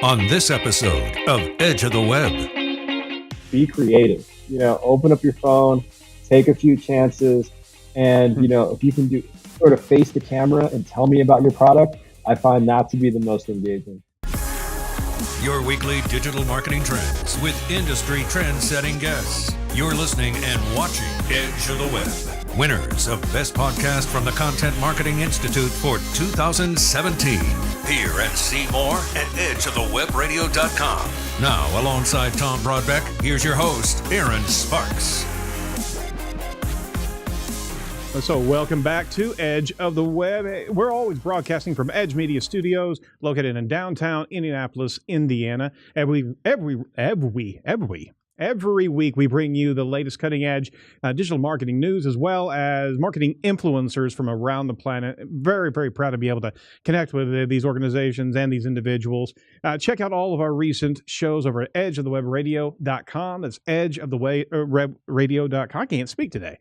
On this episode of Edge of the Web. Be creative. Open up your phone, take a few chances, and if you can do sort of face the camera and tell me about your product, I find that to be the most engaging. Your weekly digital marketing trends with industry trend-setting guests. You're listening and watching Edge of the Web. Winners of Best Podcast from the Content Marketing Institute for 2017. Hear and see more at edgeofthewebradio.com. Now, alongside Tom Broadbeck, here's your host, Aaron Sparks. So welcome back to Edge of the Web. We're always broadcasting from Edge Media Studios, located in downtown Indianapolis, Indiana. Every week we bring you the latest cutting-edge digital marketing news, as well as marketing influencers from around the planet. Very, very proud to be able to connect with these organizations and these individuals. Check out all of our recent shows over at edgeofthewebradio.com. That's edgeofthewebradio.com. I can't speak today.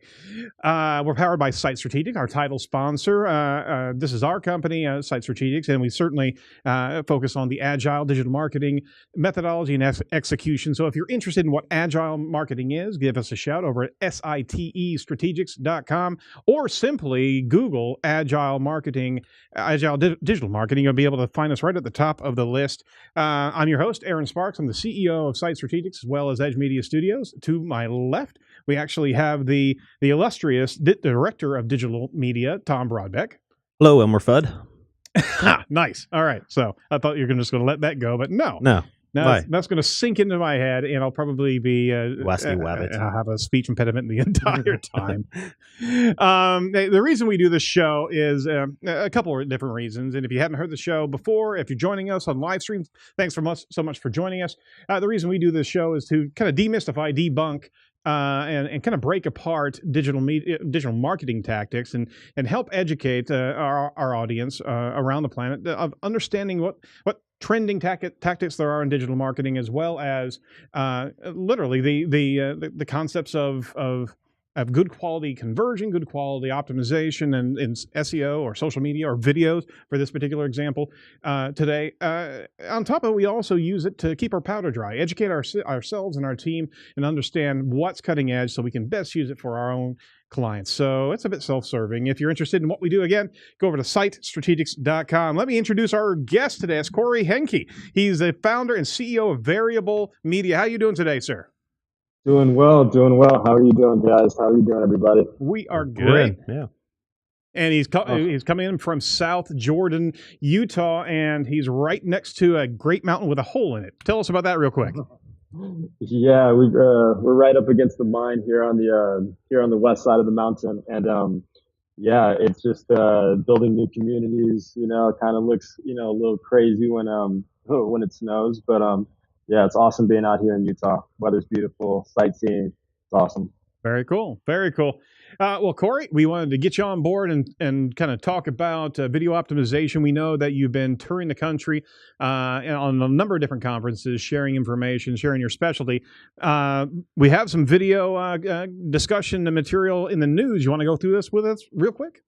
We're powered by Site Strategics, our title sponsor. This is our company, Site Strategics, and we certainly focus on the agile digital marketing methodology and execution. So if you're interested in what agile marketing is, give us a shout over at sitestrategics.com, or simply Google agile marketing, digital marketing. You'll be able to find us right at the top of the list. I'm your host, Aaron Sparks. I'm the CEO of Site Strategics, as well as Edge Media Studios. To my left, we actually have the illustrious director of digital media, Tom Broadbeck. Hello, Elmer Fudd. Nice. All right. So I thought you were just going to let that go, but no. Now, that's going to sink into my head, and I'll probably be Wabbit. I'll have a speech impediment the entire time. The reason we do this show is a couple of different reasons. And if you haven't heard the show before, if you're joining us on live stream, thanks so much for joining us. The reason we do this show is to kind of demystify, debunk, and kind of break apart digital marketing tactics and help educate our audience around the planet of understanding what trending tactics there are in digital marketing, as well as literally the concepts of good quality conversion, good quality optimization, and SEO or social media or videos for this particular example today. On top of it, we also use it to keep our powder dry, educate ourselves and our team, and understand what's cutting edge so we can best use it for our own clients. So it's a bit self-serving. If you're interested in what we do, again, go over to sitestrategics.com. Let me introduce our guest today. It's Corey Henke. He's the founder and CEO of Variable Media. How are you doing today, sir? Doing well. How are you doing, guys? How are you doing, everybody? We are good. Yeah. And he's coming in from South Jordan, Utah, and he's right next to a great mountain with a hole in it. Tell us about that real quick. Yeah, we're right up against the mine here on the west side of the mountain, and it's just building new communities. It kind of looks a little crazy when it snows, but yeah, it's awesome being out here in Utah. Weather's beautiful, sightseeing. It's awesome. Very cool. Very cool. Well, Corey, we wanted to get you on board and kind of talk about video optimization. We know that you've been touring the country on a number of different conferences, sharing information, sharing your specialty. We have some video discussion and material in the news. You want to go through this with us real quick?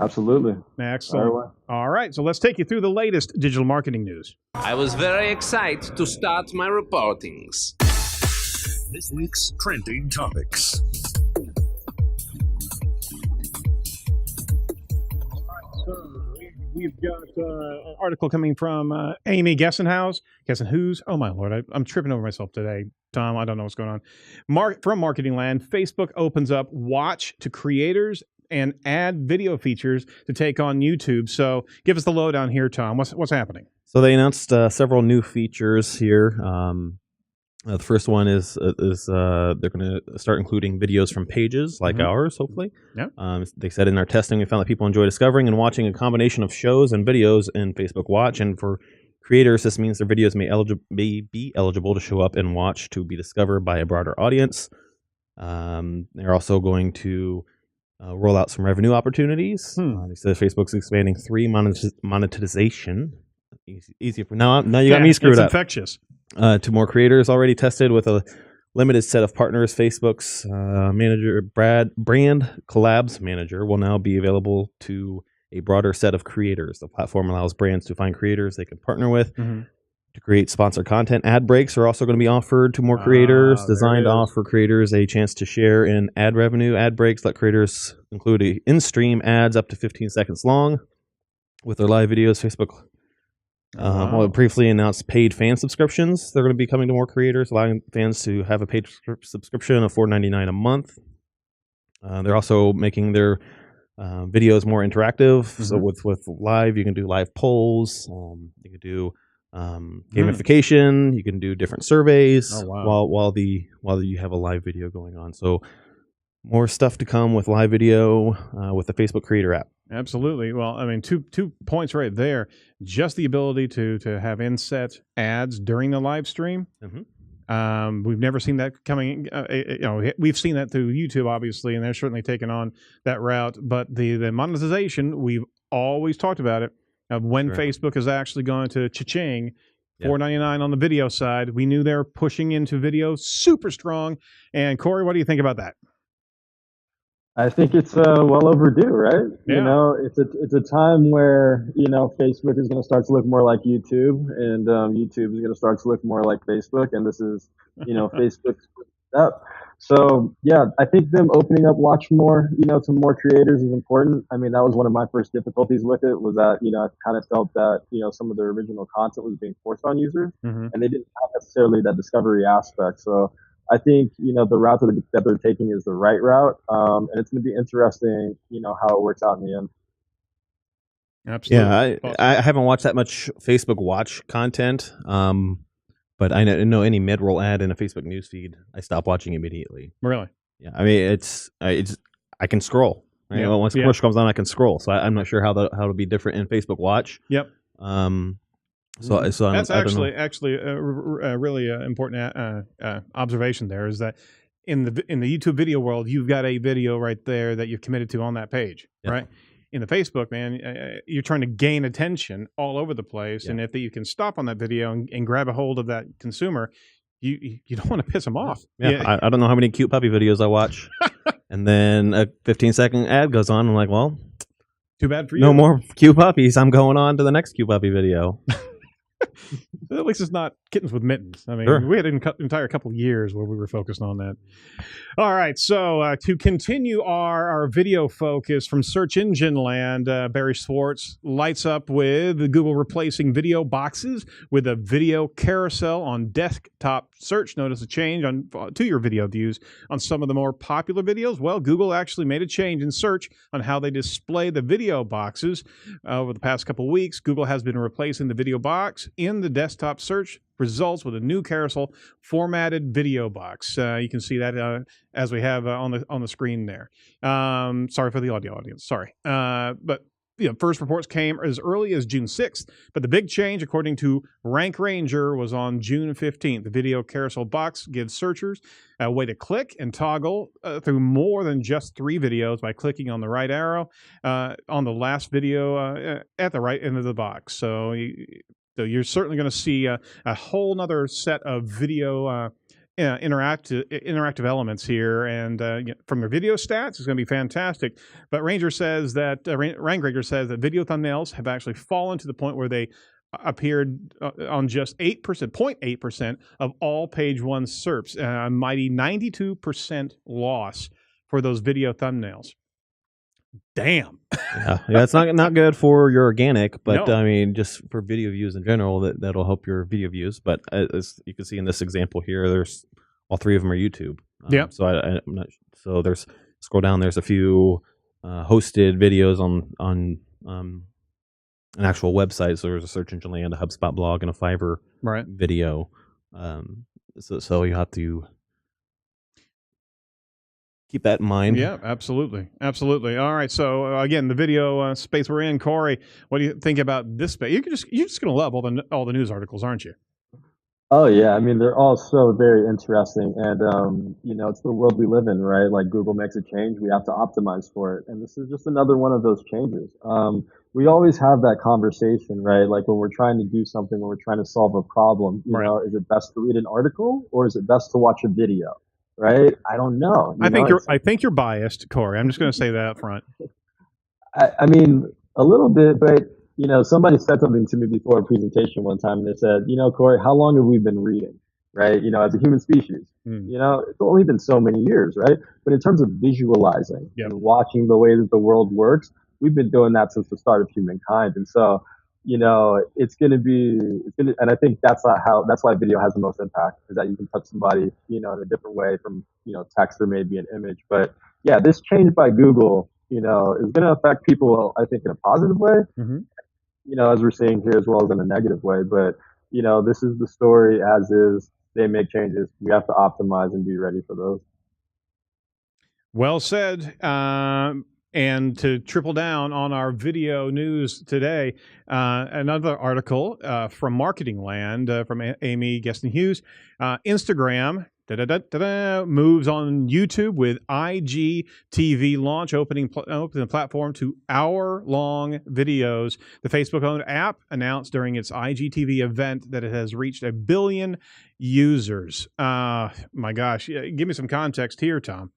Absolutely. Excellent. All right. So let's take you through the latest digital marketing news. I was very excited to start my reportings. This week's trending topics. We've got an article coming from Amy Gessenhaus. Oh, my Lord. I'm tripping over myself today, Tom. I don't know what's going on. From Marketing Land, Facebook opens up Watch to creators and add video features to take on YouTube. So give us the lowdown here, Tom. What's happening? So they announced several new features here. The first one is they're going to start including videos from pages like ours, hopefully. Yeah. They said in our testing, we found that people enjoy discovering and watching a combination of shows and videos in Facebook Watch. And for creators, this means their videos may be eligible to show up in Watch to be discovered by a broader audience. They're also going to roll out some revenue opportunities. They said Facebook's expanding 3 monetization. Easy for now. You got me screwed up. Infectious. To more creators already tested with a limited set of partners. Facebook's brand collabs manager will now be available to a broader set of creators. The platform allows brands to find creators they can partner with to to create sponsored content. Ad breaks are also going to be offered to more creators, designed to offer creators a chance to share in ad revenue. Ad breaks let creators include in-stream ads up to 15 seconds long with their live videos. Facebook briefly announced paid fan subscriptions. They're going to be coming to more creators, allowing fans to have a paid subscription of $4.99 a month. They're also making their videos more interactive. So with live, you can do live polls. You can do gamification. You can do different surveys while you have a live video going on. So more stuff to come with live video with the Facebook Creator app. Absolutely. Well, I mean, two points right there. Just the ability to have inset ads during the live stream. We've never seen that coming. We've seen that through YouTube, obviously, and they're certainly taking on that route. But the monetization, we've always talked about it. When Facebook is actually going to cha-ching, $4.99 on the video side. We knew they're pushing into video super strong. And Corey, what do you think about that? I think it's well overdue, right? Yeah. You know, it's a time where, you know, Facebook is going to start to look more like YouTube, and YouTube is going to start to look more like Facebook, and this is, you know, Facebook's up. So yeah, I think them opening up Watch More, you know, to more creators is important. I mean, that was one of my first difficulties with it, was that, you know, I kind of felt that, you know, some of the original content was being forced on users, and they didn't have necessarily that discovery aspect. So I think, you know, the route that they're taking is the right route, and it's going to be interesting, you know, how it works out in the end. Absolutely. Yeah, I haven't watched that much Facebook Watch content, but I know any mid-roll ad in a Facebook newsfeed, I stop watching immediately. Really? Yeah, I mean, I can scroll. Right? Yeah. Once the commercial comes on, I can scroll. So I'm not sure how it'll be different in Facebook Watch. Yep. So that's actually a really important observation. There is that in the YouTube video world, you've got a video right there that you've committed to on that page, right? In the Facebook, man, you're trying to gain attention all over the place, and if you can stop on that video and grab a hold of that consumer, you don't want to piss them off. Yeah, I don't know how many cute puppy videos I watch, and then a 15-second ad goes on. I'm like, well, too bad for you. No more cute puppies. I'm going on to the next cute puppy video. At least it's not kittens with mittens. I mean, we had an entire couple of years where we were focused on that. All right, so to continue our video focus from search engine land, Barry Schwartz lights up with Google replacing video boxes with a video carousel on desktop search. Notice a change to your video views on some of the more popular videos. Well, Google actually made a change in search on how they display the video boxes. Over the past couple of weeks, Google has been replacing the video box in the desktop search results with a new carousel formatted video box. You can see that as we have on the screen there. Sorry for the audio audience. Sorry, but first reports came as early as June 6th, but the big change, according to Rank Ranger, was on June 15th. The video carousel box gives searchers a way to click and toggle through more than just 3 videos by clicking on the right arrow on the last video at the right end of the box. So you're certainly going to see a whole nother set of video interactive elements here, and from their video stats, it's going to be fantastic. But Ranger says that Rank Ranger says that video thumbnails have actually fallen to the point where they appeared on just 0.8% of all page one SERPs, a mighty 92% loss for those video thumbnails. Damn. yeah, it's not good for your organic, but no. I mean, just for video views in general, that'll help your video views. But as you can see in this example here, there's all 3 of them are YouTube. So I'm not. So there's scroll down. There's a few hosted videos on an actual website. So there's a search engine land, a HubSpot blog, and a Fiverr video. So you have to keep that in mind. Yeah, absolutely. All right. So again, the video space we're in, Corey, what do you think about this space? You're just going to love all the news articles, aren't you? Oh yeah, I mean they're all so very interesting, and it's the world we live in, right? Like Google makes a change, we have to optimize for it, and this is just another one of those changes. We always have that conversation, right? Like when we're trying to do something, when we're trying to solve a problem, you know, is it best to read an article or is it best to watch a video? Right? I don't know. I think you're biased, Corey. I'm just going to say that up front. I mean, a little bit, but somebody said something to me before a presentation one time, and they said, Corey, how long have we been reading, right? As a human species, it's only been so many years, right? But in terms of visualizing and watching the way that the world works, we've been doing that since the start of humankind. And so, and I think that's why video has the most impact, is that you can touch somebody, in a different way from, text or maybe an image. But yeah, this change by Google, is going to affect people, I think, in a positive way, as we're seeing here, as well as in a negative way. But, this is the story as is. They make changes. We have to optimize and be ready for those. Well said. And to triple down on our video news today, another article from Marketing Land from Amy Geston Hughes. Instagram moves on YouTube with IGTV launch, opening the platform to hour-long videos. The Facebook-owned app announced during its IGTV event that it has reached 1 billion users. My gosh. Give me some context here, Tom.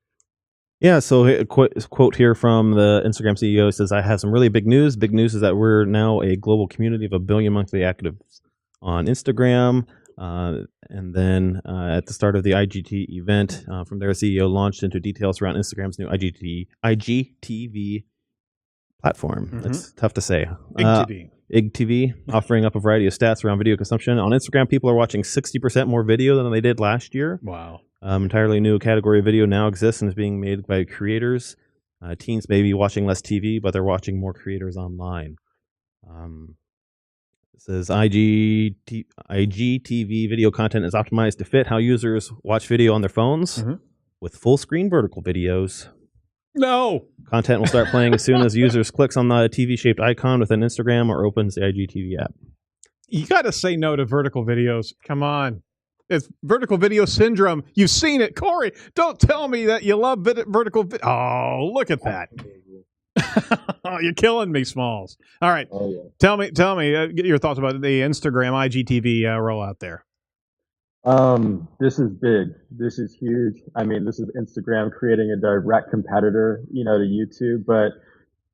Yeah, so a quote here from the Instagram CEO says, "I have some really big news. Big news is that we're now a global community of 1 billion monthly actives on Instagram." And then at the start of the IGT event, from there, CEO launched into details around Instagram's new IGTV platform. That's tough to say. IGTV, offering up a variety of stats around video consumption. On Instagram, people are watching 60% more video than they did last year. Wow. Entirely new category of video now exists and is being made by creators. Teens may be watching less TV, but they're watching more creators online. It says IGTV video content is optimized to fit how users watch video on their phones with full screen vertical videos. No. Content will start playing as soon as users clicks on the TV-shaped icon within Instagram or opens the IGTV app. You got to say no to vertical videos. Come on. It's vertical video syndrome. You've seen it. Corey, don't tell me that you love vertical video. Oh, look at that. Oh, you're killing me, Smalls. All right. Oh, yeah. Tell me your thoughts about the Instagram IGTV rollout there. This is big. This is huge. I mean, this is Instagram creating a direct competitor, to YouTube. But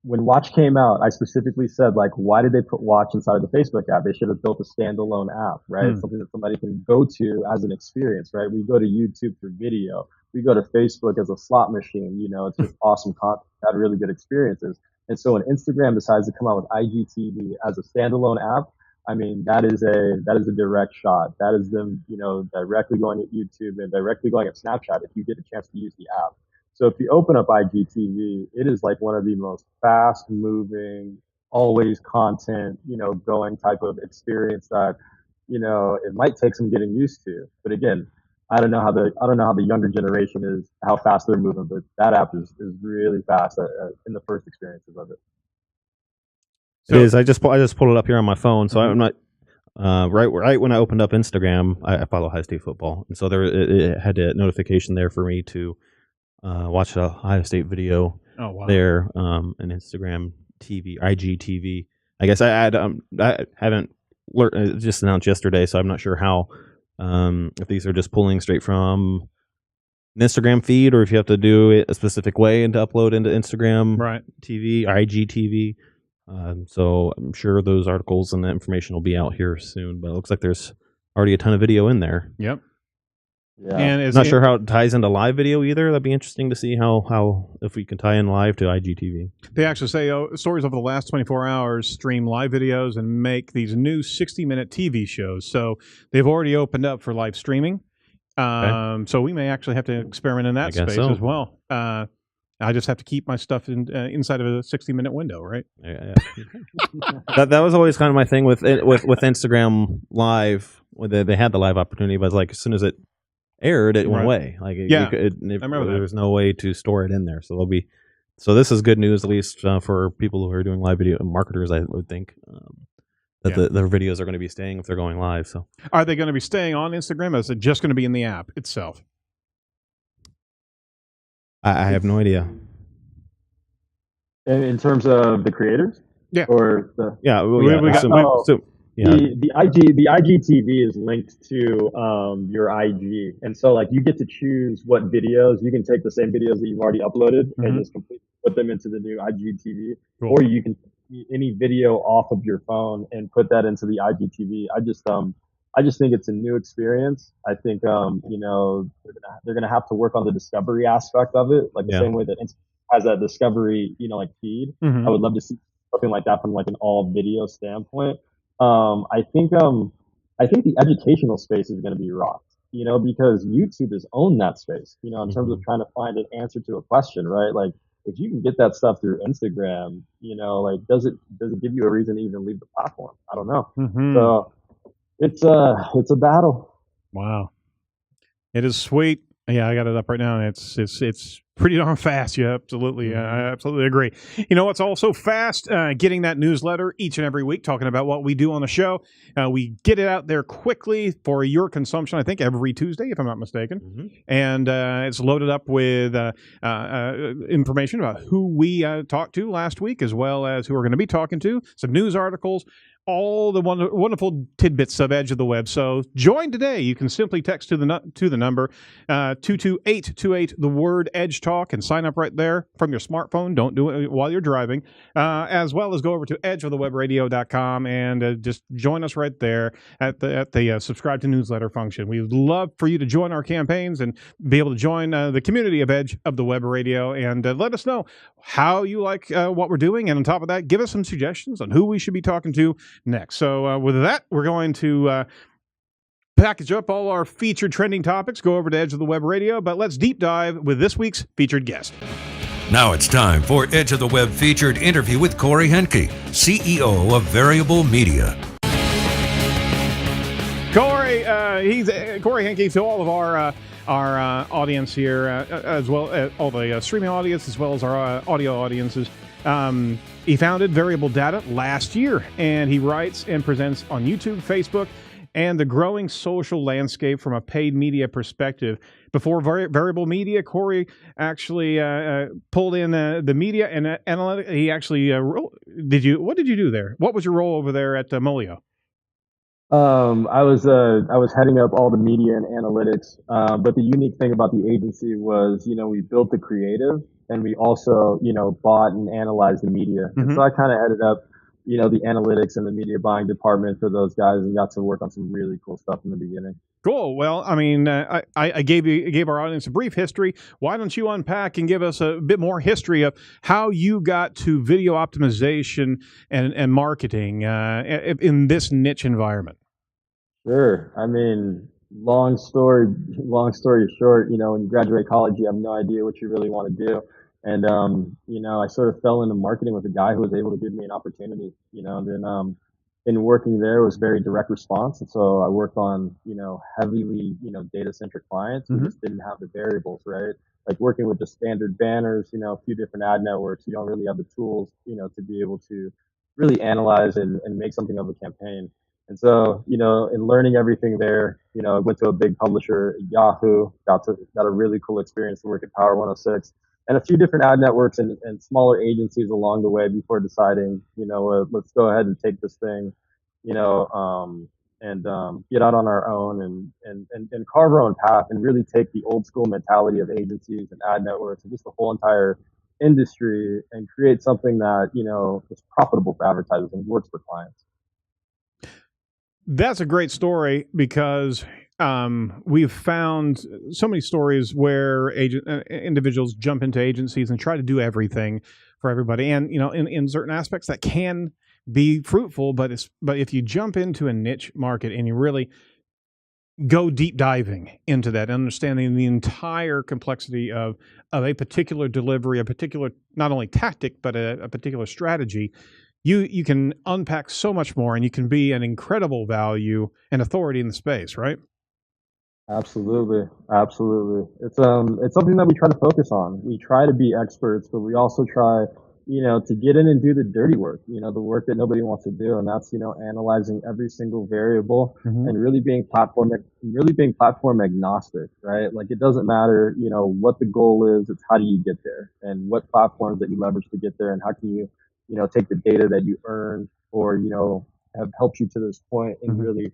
when Watch came out, I specifically said, why did they put Watch inside of the Facebook app? They should have built a standalone app, right? Something that somebody can go to as an experience, right? We go to YouTube for video. We go to Facebook as a slot machine. It's just awesome content, had really good experiences. And so when Instagram decides to come out with IGTV as a standalone app, I mean, that is a direct shot. That is them, directly going at YouTube and directly going at Snapchat if you get a chance to use the app. So if you open up IGTV, it is like one of the most fast moving, always content, going type of experience that, it might take some getting used to. But again, I don't know how the younger generation is, how fast they're moving, but that app is really fast in the first experiences of it. It is. I just pulled it up here on my phone, so I'm not right when I opened up Instagram. I follow Ohio State football, and so it had a notification there for me to watch the Ohio State video there, and Instagram TV, IGTV. I guess I haven't learned. It just announced yesterday, so I'm not sure how if these are just pulling straight from an Instagram feed, or if you have to do it a specific way and to upload into Instagram TV, IGTV. So I'm sure those articles and the information will be out here soon, but it looks like there's already a ton of video in there. Yep. Yeah. And I'm not sure how it ties into live video either. That'd be interesting to see how if we can tie in live to IGTV. They actually say stories over the last 24 hours stream live videos and make these new 60-minute TV shows. So they've already opened up for live streaming. So we may actually have to experiment in that space as well. I just have to keep my stuff inside of a 60-minute window, right? Yeah. that was always kind of my thing with Instagram Live. They had the live opportunity, but like as soon as it aired, it went away. Like I remember there was no way to store it in there. So this is good news, at least for people who are doing live video marketers. I would think that their videos are going to be staying if they're going live. So are they going to be staying on Instagram, or is it just going to be in the app itself? I have no idea. In terms of the creators? Yeah. Or the the IGTV is linked to your IG, and so like you get to choose what videos. You can take the same videos that you've already uploaded and just completely put them into the new IGTV, or you can any video off of your phone and put that into the IGTV. I just think it's a new experience. I think they're gonna have to work on the discovery aspect of it, like the Yeah. same way that Instagram has that discovery, like feed. Mhm. I would love to see something like that from like an all video standpoint. I think the educational space is going to be rocked, because YouTube has owned that space, in terms of trying to find an answer to a question, right? Like if you can get that stuff through Instagram, like does it give you a reason to even leave the platform? I don't know. Mhm. So it's a battle. Wow. It is sweet. Yeah, I got it up right now. It's pretty darn fast. Yeah, absolutely. I absolutely agree. You know what's also fast? Getting that newsletter each and every week, talking about what we do on the show. We get it out there quickly for your consumption. I think every Tuesday, if I'm not mistaken. And it's loaded up with information about who we talked to last week, as well as who we're going to be talking to. Some news articles. All the wonderful tidbits of Edge of the Web. So join today. You can simply text to the number 22828, the word Edge Talk, and sign up right there from your smartphone. Don't do it while you're driving. As well as go over to edgeofthewebradio.com and just join us right there at the subscribe to newsletter function. We would love for you to join our campaigns and be able to join the community of Edge of the Web Radio, and let us know how you like what we're doing. And on top of that, give us some suggestions on who we should be talking to next. So with that, we're going to package up all our featured trending topics, go over to Edge of the Web Radio, but let's deep dive with this week's featured guest. Now it's time for Edge of the Web featured interview with Corey Henke, CEO of Variable Media. Corey, he's Corey Henke. To all of our audience here, as well as all the streaming audience, as well as our audio audiences. He founded Variable Data last year, and he writes and presents on YouTube, Facebook, and the growing social landscape from a paid media perspective. Before Variable Media, Corey actually pulled in the media and analytics. He actually what did you do there? What was your role over there at Molio? I was heading up all the media and analytics, but the unique thing about the agency was, we built the creative and we also, bought and analyzed the media. And so I kind of headed up, the analytics and the media buying department for those guys and got to work on some really cool stuff in the beginning. Cool. Well, I mean, I gave our audience a brief history. Why don't you unpack and give us a bit more history of how you got to video optimization and marketing in this niche environment? Sure. I mean, long story short, when you graduate college, you have no idea what you really want to do. And, I sort of fell into marketing with a guy who was able to give me an opportunity, and then, in working there, it was very direct response. And so I worked on, heavily, data centric clients who just didn't have the variables, right? Like working with the standard banners, a few different ad networks, you don't really have the tools, to be able to really analyze and make something of a campaign. And so, in learning everything there, I went to a big publisher, Yahoo, got a really cool experience to work at Power 106 and a few different ad networks and smaller agencies along the way before deciding, let's go ahead and take this thing, and get out on our own and carve our own path and really take the old school mentality of agencies and ad networks and just the whole entire industry and create something that, is profitable for advertisers and works for clients. That's a great story because we've found so many stories where individuals jump into agencies and try to do everything for everybody. And, in certain aspects that can be fruitful, but if you jump into a niche market and you really go deep diving into that, understanding the entire complexity of a particular delivery, a particular, not only tactic, but a particular strategy, you can unpack so much more, and you can be an incredible value and authority in the space, right? Absolutely. It's something that we try to focus on. We try to be experts, but we also try, to get in and do the dirty work, the work that nobody wants to do. And that's, analyzing every single variable and really being platform agnostic, right? Like it doesn't matter, what the goal is, it's how do you get there and what platforms that you leverage to get there and how can you, take the data that you earned or, have helped you to this point and really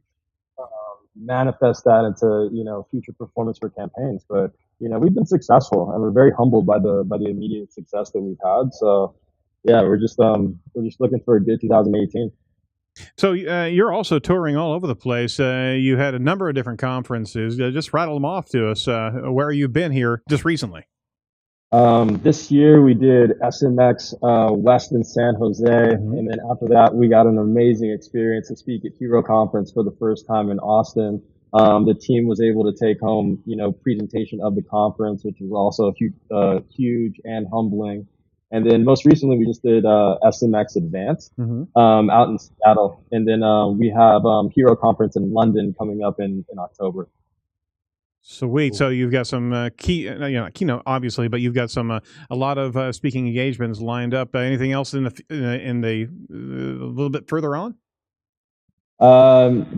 manifest that into, future performance for campaigns. But, we've been successful and we're very humbled by the immediate success that we've had. So, yeah, we're just looking for a good 2018. So you're also touring all over the place. You had a number of different conferences. Just rattle them off to us. Where you've been here just recently? This year we did SMX West in San Jose, and then after that we got an amazing experience to speak at Hero Conference for the first time in Austin. The team was able to take home, presentation of the conference, which was also huge and humbling. And then most recently we just did SMX Advanced out in Seattle, and then we have Hero Conference in London coming up in October. Sweet. So you've got some keynote, obviously, but you've got some a lot of speaking engagements lined up. Anything else in the a little bit further on?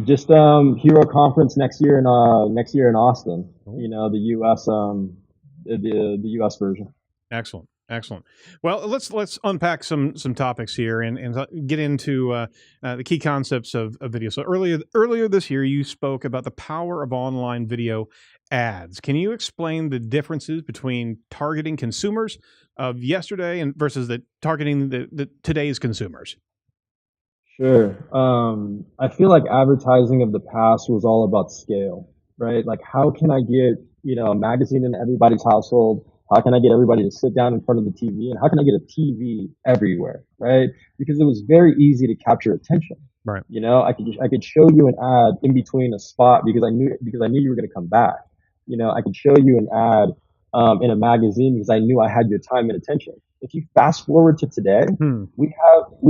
Just Hero Conference next year in Austin. The U.S. The U.S. version. Excellent. Well, let's unpack some topics here and get into the key concepts of video. So earlier this year, you spoke about the power of online video ads. Can you explain the differences between targeting consumers of yesterday and versus targeting the today's consumers? Sure. I feel like advertising of the past was all about scale, right? Like, how can I get, a magazine in everybody's household? How can I get everybody to sit down in front of the TV? And how can I get a TV everywhere, right? Because it was very easy to capture attention. Right. I could show you an ad in between a spot because I knew you were going to come back. I could show you an ad in a magazine because I knew I had your time and attention. If you fast forward to today, we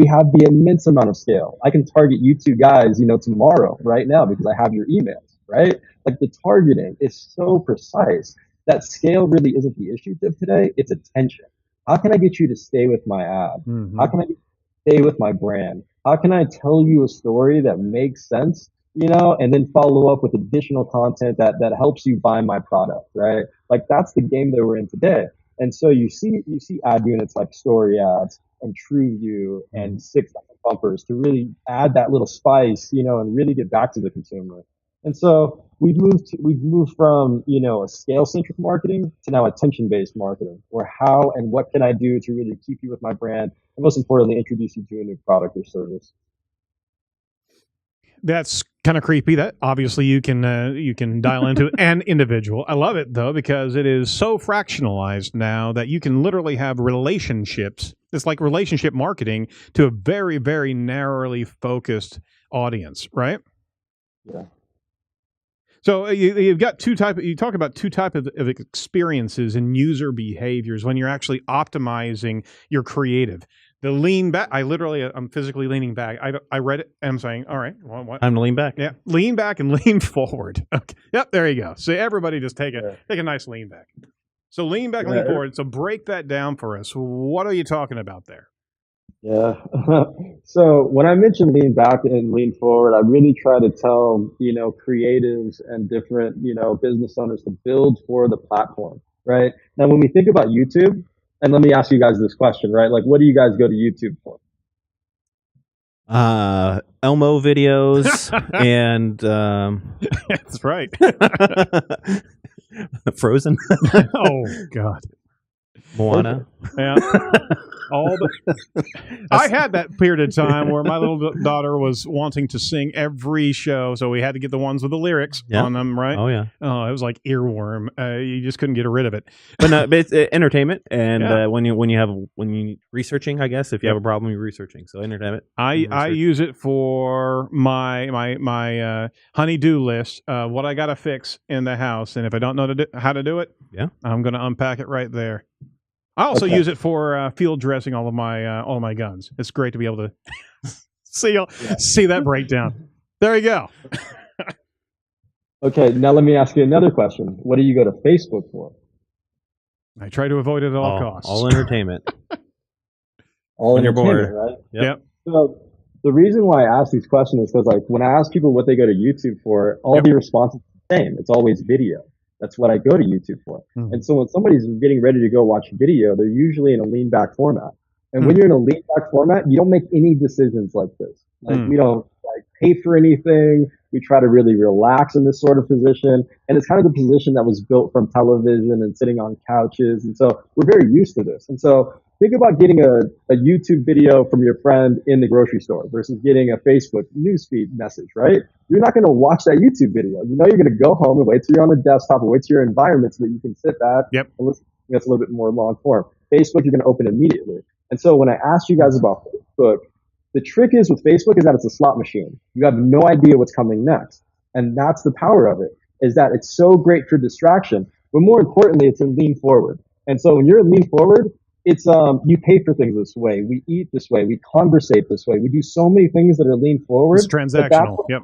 have the immense amount of scale. I can target you two guys, tomorrow, right now, because I have your emails, right? Like, the targeting is so precise that scale really isn't the issue of today. It's attention. How can I get you to stay with my ad? How can I get you to stay with my brand? How can I tell you a story that makes sense, and then follow up with additional content that helps you buy my product, right? Like, that's the game that we're in today. And so you see ad units like Story Ads and TrueView and 6 bumpers to really add that little spice, and really get back to the consumer. And so we've moved from, a scale-centric marketing to now attention-based marketing, where how and what can I do to really keep you with my brand, and most importantly, introduce you to a new product or service. That's kind of creepy. That obviously you can dial into an individual. I love it though, because it is so fractionalized now that you can literally have relationships. It's like relationship marketing to a very, very narrowly focused audience, right? Yeah. So you've got you talk about two types of experiences and user behaviors when you're actually optimizing your creative. The lean back, I'm physically leaning back. I read it and I'm saying, all right, well, what? Time to lean back. Yeah, lean back and lean forward. Okay. Yep, there you go. So everybody just take a nice lean back. So lean back, lean forward. So break that down for us. What are you talking about there? Yeah. So when I mention lean back and lean forward, I really try to tell, creatives and different, business owners to build for the platform, right? Now, when we think about YouTube, and let me ask you guys this question, right? Like, what do you guys go to YouTube for? Elmo videos and That's right. Frozen. Oh God. Moana. Yeah. I had that period of time where my little daughter was wanting to sing every show, so we had to get the ones with the lyrics on them, right? Oh yeah. Oh, it was like earworm. You just couldn't get rid of it. But no, but it's entertainment, and when you researching, I guess if you have a problem, you're researching. So entertainment. I use it for my honey-do list. What I got to fix in the house, and if I don't know how to do it, I'm going to unpack it right there. I also use it for field dressing all of my guns. It's great to be able to see that breakdown. There you go. Okay, now let me ask you another question. What do you go to Facebook for? I try to avoid it at all costs. All entertainment. All when entertainment, you're bored, right? Yep. So the reason why I ask these questions is because, like, when I ask people what they go to YouTube for, all the responses are the same. It's always video. That's what I go to YouTube for. And so when somebody's getting ready to go watch video, they're usually in a lean back format. And when you're in a lean back format, you don't make any decisions like this. Like, we don't pay for anything. We try to really relax in this sort of position. And it's kind of the position that was built from television and sitting on couches. And so we're very used to this. And so think about getting a YouTube video from your friend in the grocery store versus getting a Facebook newsfeed message, right? You're not going to watch that YouTube video. You know, you're going to go home and wait till you're on the desktop or wait till your environment so that you can sit back Yep. and listen. That's a little bit more long form. Facebook, you're going to open immediately. And so when I asked you guys about Facebook, the trick is with Facebook is that it's a slot machine. You have no idea what's coming next. And that's the power of it, is that it's so great for distraction, but more importantly, it's a lean forward. And so when you're in lean forward, it's you pay for things this way, we eat this way, we conversate this way, we do so many things that are lean forward. It's transactional. Yep.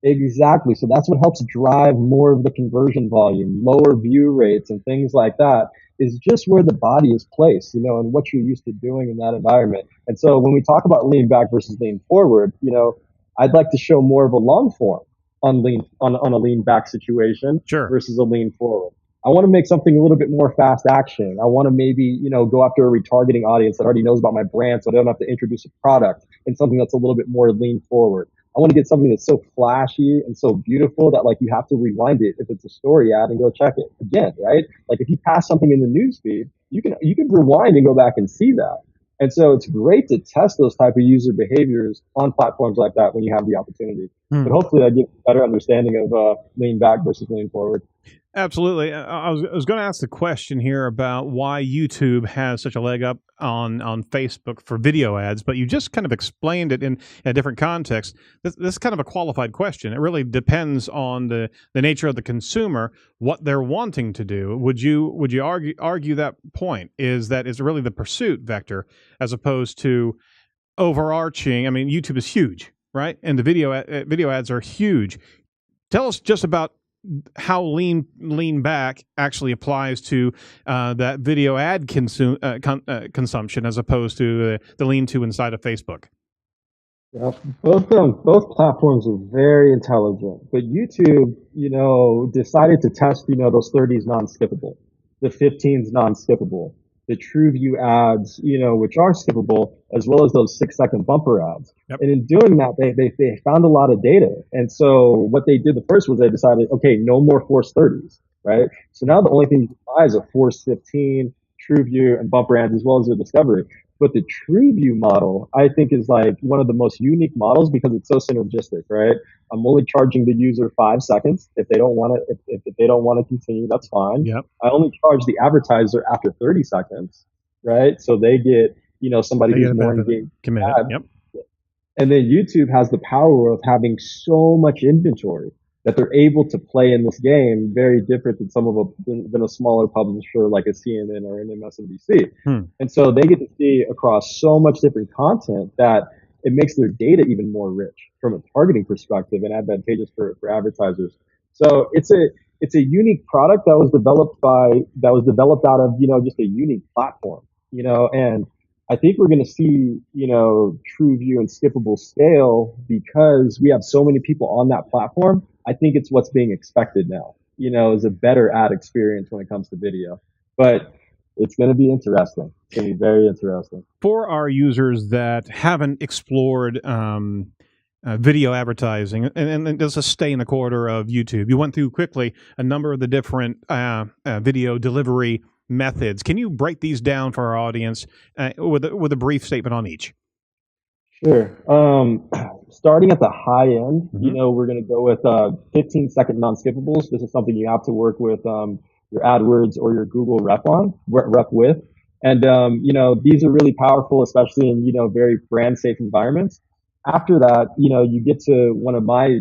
Exactly. So that's what helps drive more of the conversion volume, lower view rates, and things like that. Is just where the body is placed, you know, and what you're used to doing in that environment. And so when we talk about lean back versus lean forward, you know, I'd like to show more of a long form on a lean back situation versus a lean forward. I want to make something a little bit more fast action. I want to maybe, you know, go after a retargeting audience that already knows about my brand so I don't have to introduce a product, and something that's a little bit more lean forward. I want to get something that's so flashy and so beautiful that like you have to rewind it if it's a story ad and go check it again, right? Like if you pass something in the newsfeed, you can rewind and go back and see that. And so it's great to test those type of user behaviors on platforms like that when you have the opportunity. But hopefully that gives a better understanding of lean back versus lean forward. Absolutely. I was going to ask the question here about why YouTube has such a leg up on Facebook for video ads, but you just kind of explained it in a different context. This is kind of a qualified question. It really depends on the nature of the consumer, what they're wanting to do. Would you argue that point is that it's really the pursuit vector as opposed to overarching? I mean, YouTube is huge, right? And the video ads are huge. Tell us just about how lean back actually applies to that video ad consumption as opposed to the lean to inside of Facebook. Yeah, both platforms are very intelligent, but YouTube, you know, decided to test, you know, those 30s non-skippable, the 15s non-skippable, the TrueView ads, you know, which are skippable, as well as those 6-second bumper ads. Yep. And in doing that, they found a lot of data. And so what they did the first was they decided, okay, no more forced 30s, right? So now the only thing you can buy is a forced 15, TrueView, and bumper ads, as well as your discovery. But the TrueView model, I think, is like one of the most unique models because it's so synergistic, right? I'm only charging the user 5 seconds. If they don't want to, if they don't want to continue, that's fine. Yep. I only charge the advertiser after 30 seconds, right? So they get, you know, somebody who's more engaged. Committed. Yep. And then YouTube has the power of having so much inventory that they're able to play in this game very different than a smaller publisher like a CNN or an MSNBC. And so they get to see across so much different content that it makes their data even more rich from a targeting perspective and advantageous for advertisers. So it's a unique product that was developed out of, you know, just a unique platform, you know, and I think we're going to see, you know, TrueView and skippable scale because we have so many people on that platform. I think it's what's being expected now, you know, is a better ad experience when it comes to video. But it's going to be interesting. It's going to be very interesting. For our users that haven't explored video advertising, and let's just stay in the corridor of YouTube, you went through quickly a number of the different video delivery methods. Can you break these down for our audience with a brief statement on each? Sure. Starting at the high end, you know, we're going to go with 15-second non-skippables. This is something you have to work with your AdWords or your Google rep with. And, you know, these are really powerful, especially in, you know, very brand safe environments. After that, you know, you get to one of my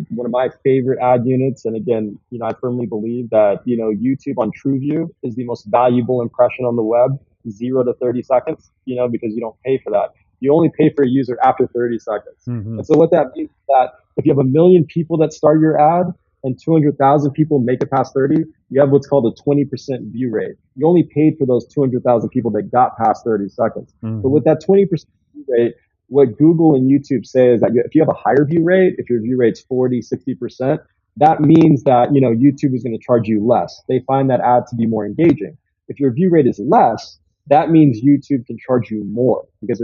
favorite ad units. And again, you know, I firmly believe that, you know, YouTube on TrueView is the most valuable impression on the web, 0 to 30 seconds, you know, because you don't pay for that. You only pay for a user after 30 seconds. And so what that means is that if you have 1 million people that start your ad and 200,000 people make it past 30, you have what's called a 20% view rate. You only paid for those 200,000 people that got past 30 seconds. But with that 20% view rate, what Google and YouTube say is that if you have a higher view rate, if your view rate's 40, 60%, that means that, you know, YouTube is going to charge you less. They find that ad to be more engaging. If your view rate is less, that means YouTube can charge you more because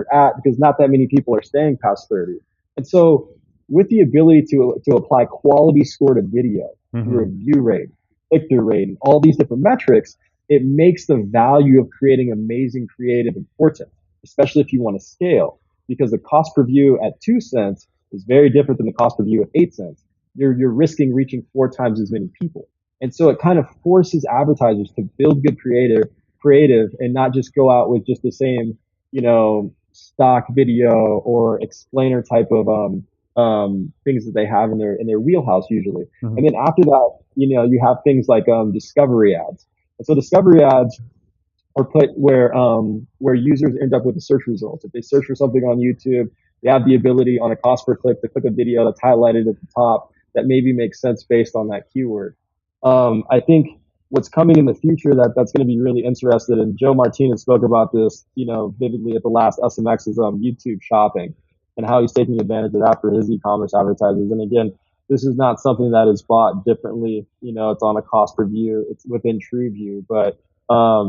not that many people are staying past 30. And so with the ability to apply quality score to video through a view rate, click-through rate, and all these different metrics, it makes the value of creating amazing creative important. especially if you want to scale, because the cost per view at 2 cents is very different than the cost per view at 8 cents. You're risking reaching 4 times as many people. And so it kind of forces advertisers to build good creative and not just go out with just the same, stock video or explainer type of things that they have in their wheelhouse usually. Mhm. And then after that, you have things like discovery ads. And so discovery ads are put where users end up with the search results. If they search for something on YouTube, they have the ability on a cost per click to click a video that's highlighted at the top that maybe makes sense based on that keyword. I think what's coming in the future that's going to be really interesting, and Joe Martinez spoke about this, vividly at the last SMX, is YouTube shopping and how he's taking advantage of that for his e-commerce advertisers. And again, this is not something that is bought differently. It's on a cost per view. It's within TrueView, but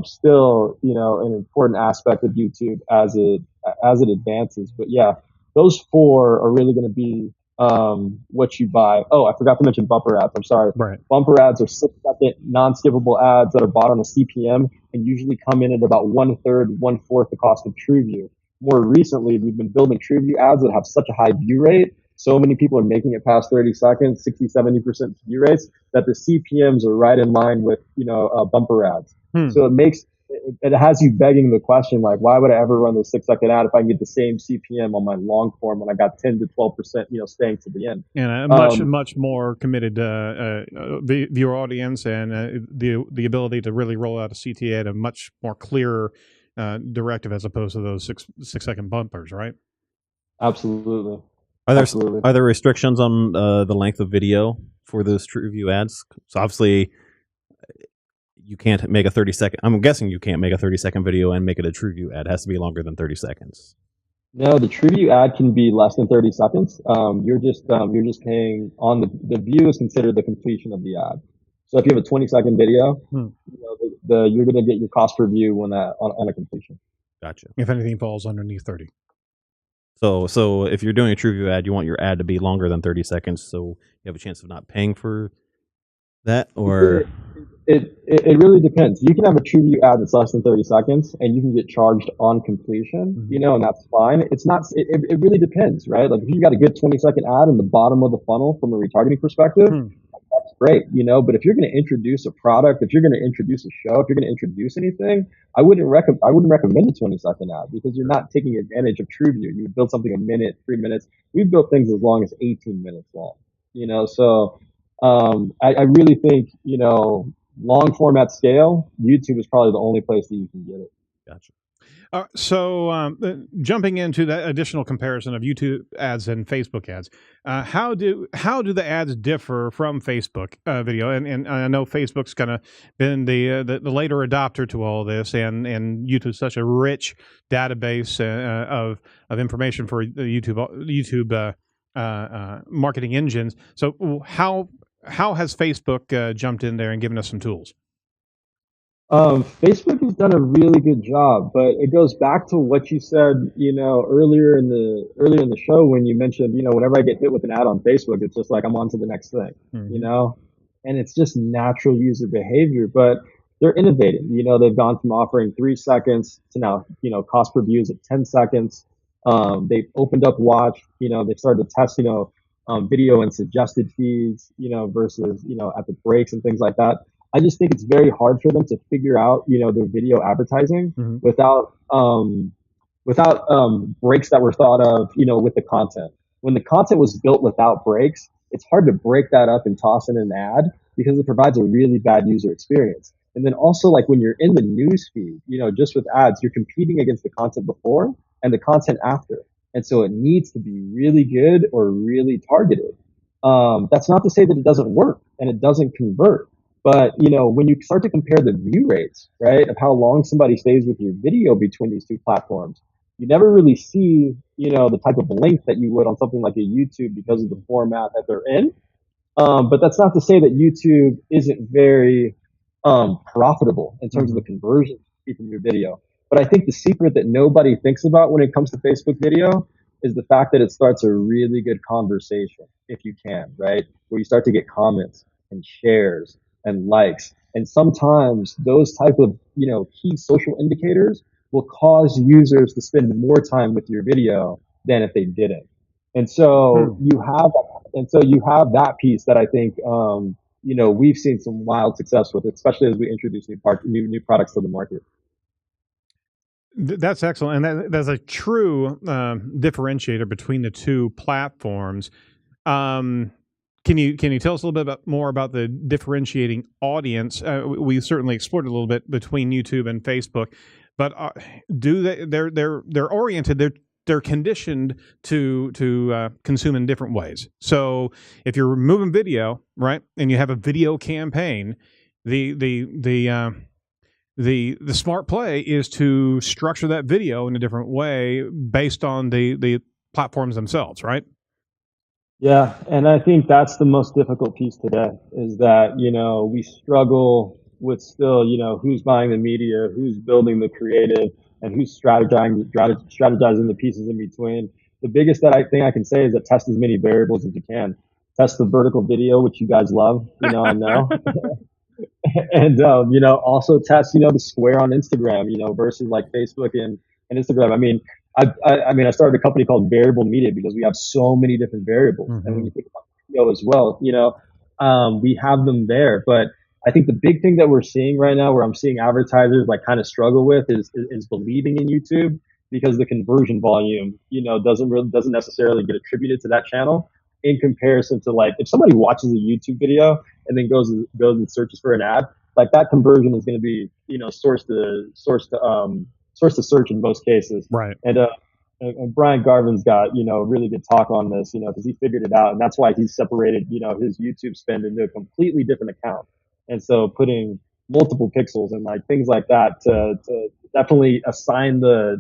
still, an important aspect of YouTube as it advances. But yeah, those four are really going to be what you buy. Oh, I forgot to mention bumper ads. I'm sorry. Right. Bumper ads are 6-second non-skippable ads that are bought on a CPM and usually come in at about 1/3, 1/4 the cost of TrueView. More recently, we've been building TrueView ads that have such a high view rate. So many people are making it past 30 seconds, 60, 70% view rates, that the CPMs are right in line with, bumper ads. So it has you begging the question, like, why would I ever run the 6-second ad if I can get the same CPM on my long form when I got 10 to 12%, staying to the end? And a much more committed viewer audience, and the ability to really roll out a CTA at a much more clearer directive as opposed to those 6-second bumpers, right? Absolutely. Are there restrictions on the length of video for those TrueView ads? So obviously, you can't make a 30-second. I'm guessing you can't make a 30-second video and make it a TrueView ad. It has to be longer than 30 seconds. No, the TrueView ad can be less than 30 seconds. You're just paying on the view is considered the completion of the ad. So if you have a 20-second video, you're going to get your cost per view when on a completion. Gotcha. If anything falls underneath 30. So if you're doing a TrueView ad, you want your ad to be longer than 30 seconds, so you have a chance of not paying for that, or it really depends. You can have a TrueView ad that's less than 30 seconds, and you can get charged on completion, and that's fine. It's not. It really depends, right? Like if you got a good 20-second ad in the bottom of the funnel from a retargeting perspective, that's great, But if you're going to introduce a product, if you're going to introduce a show, if you're going to introduce anything, I wouldn't recommend a 20-second ad because you're not taking advantage of TrueView. You would build something a minute, 3 minutes. We've built things as long as 18 minutes long, So I really think, long format scale, YouTube is probably the only place that you can get it. Gotcha. So jumping into that additional comparison of YouTube ads and Facebook ads, how do the ads differ from Facebook video? And I know Facebook's kind of been the later adopter to all this, and YouTube's such a rich database of information for the YouTube marketing engines. So how has Facebook jumped in there and given us some tools? Facebook has done a really good job, but it goes back to what you said, earlier in the show when you mentioned, whenever I get hit with an ad on Facebook, it's just like I'm on to the next thing, and it's just natural user behavior. But they're innovating. They've gone from offering 3 seconds to now, cost per views at 10 seconds. They've opened up Watch. They've started to test, video and suggested feeds, versus, at the breaks and things like that. I just think it's very hard for them to figure out, their video advertising without breaks that were thought of, with the content. When the content was built without breaks, it's hard to break that up and toss in an ad because it provides a really bad user experience. And then also, like when you're in the news feed, just with ads, you're competing against the content before and the content after. And so it needs to be really good or really targeted. That's not to say that it doesn't work and it doesn't convert. But, when you start to compare the view rates, right, of how long somebody stays with your video between these two platforms, you never really see, the type of length that you would on something like a YouTube because of the format that they're in. But that's not to say that YouTube isn't very profitable in terms of the conversion from your video. But I think the secret that nobody thinks about when it comes to Facebook video is the fact that it starts a really good conversation, if you can, right, where you start to get comments and shares and likes. And sometimes those type of, key social indicators will cause users to spend more time with your video than if they didn't. And so you have that piece that I think, we've seen some wild success with, especially as we introduce new products to the market. That's excellent, and that's a true differentiator between the two platforms. Can you tell us a little bit more about the differentiating audience? We certainly explored a little bit between YouTube and Facebook, but they're oriented. They're conditioned to consume in different ways. So if you're moving video, right, and you have a video campaign, the smart play is to structure that video in a different way based on the platforms themselves, right? Yeah, and I think that's the most difficult piece today is that, we struggle with still, who's buying the media, who's building the creative, and who's strategizing the pieces in between. The biggest thing I can say is that test as many variables as you can. Test the vertical video, which you guys love, I know. And, also test, the square on Instagram, versus like Facebook and Instagram. I mean, I started a company called Variable Media because we have so many different variables. Mm-hmm. And when you think about video as well, we have them there. But I think the big thing that we're seeing right now, where I'm seeing advertisers like kind of struggle with, is believing in YouTube, because the conversion volume, doesn't necessarily get attributed to that channel in comparison to, like, if somebody watches a YouTube video and then goes and searches for an ad, like that conversion is going to be, source to search in most cases. Right. And Brian Garvin's got, really good talk on this, because he figured it out, and that's why he's separated, his YouTube spend into a completely different account. And so putting multiple pixels and like things like that to definitely assign the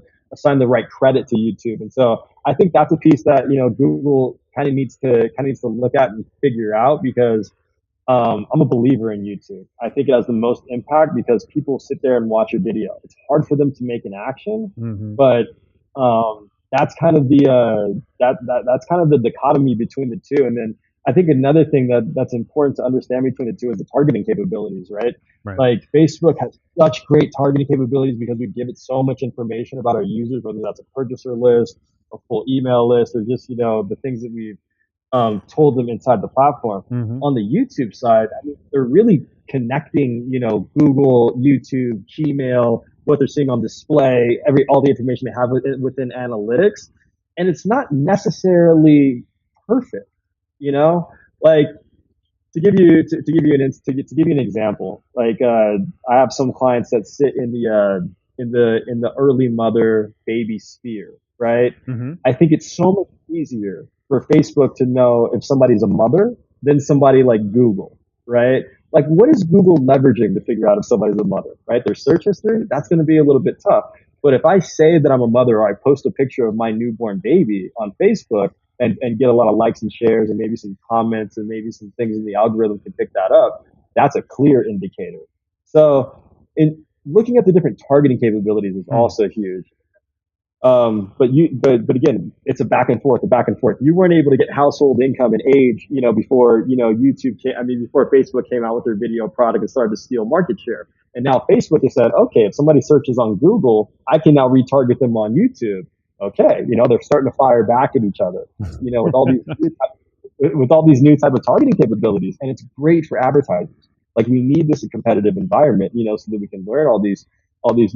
right credit to YouTube. And so I think that's a piece that, Google kind of needs to look at and figure out, because I'm a believer in YouTube. I think it has the most impact because people sit there and watch a video. It's hard for them to make an action, mm-hmm. but that's kind of that's kind of the dichotomy between the two. And then I think another thing that's important to understand between the two is the targeting capabilities, right? Like Facebook has such great targeting capabilities because we give it so much information about our users, whether that's a purchaser list, a full email list, or just, the things that we've told them inside the platform. Mm-hmm. On the YouTube side, I mean, they're really connecting, Google, YouTube, Gmail, what they're seeing on display, all the information they have within analytics, and it's not necessarily perfect. Like to give you an example, like I have some clients that sit in the early mother baby sphere, right? Mm-hmm. I think it's so much easier for Facebook to know if somebody's a mother than somebody like Google, right? Like, what is Google leveraging to figure out if somebody's a mother, right? Their search history, that's going to be a little bit tough. But if I say that I'm a mother, or I post a picture of my newborn baby on Facebook, and get a lot of likes and shares and maybe some comments and maybe some things in the algorithm can pick that up, that's a clear indicator. So in looking at the different targeting capabilities is also huge. But again, it's a back and forth. You weren't able to get household income and age, before, before Facebook came out with their video product and started to steal market share. And now Facebook has said, okay, if somebody searches on Google, I can now retarget them on YouTube. Okay, they're starting to fire back at each other, with all these new type of targeting capabilities, and it's great for advertisers. Like, we need this competitive environment, so that we can learn all these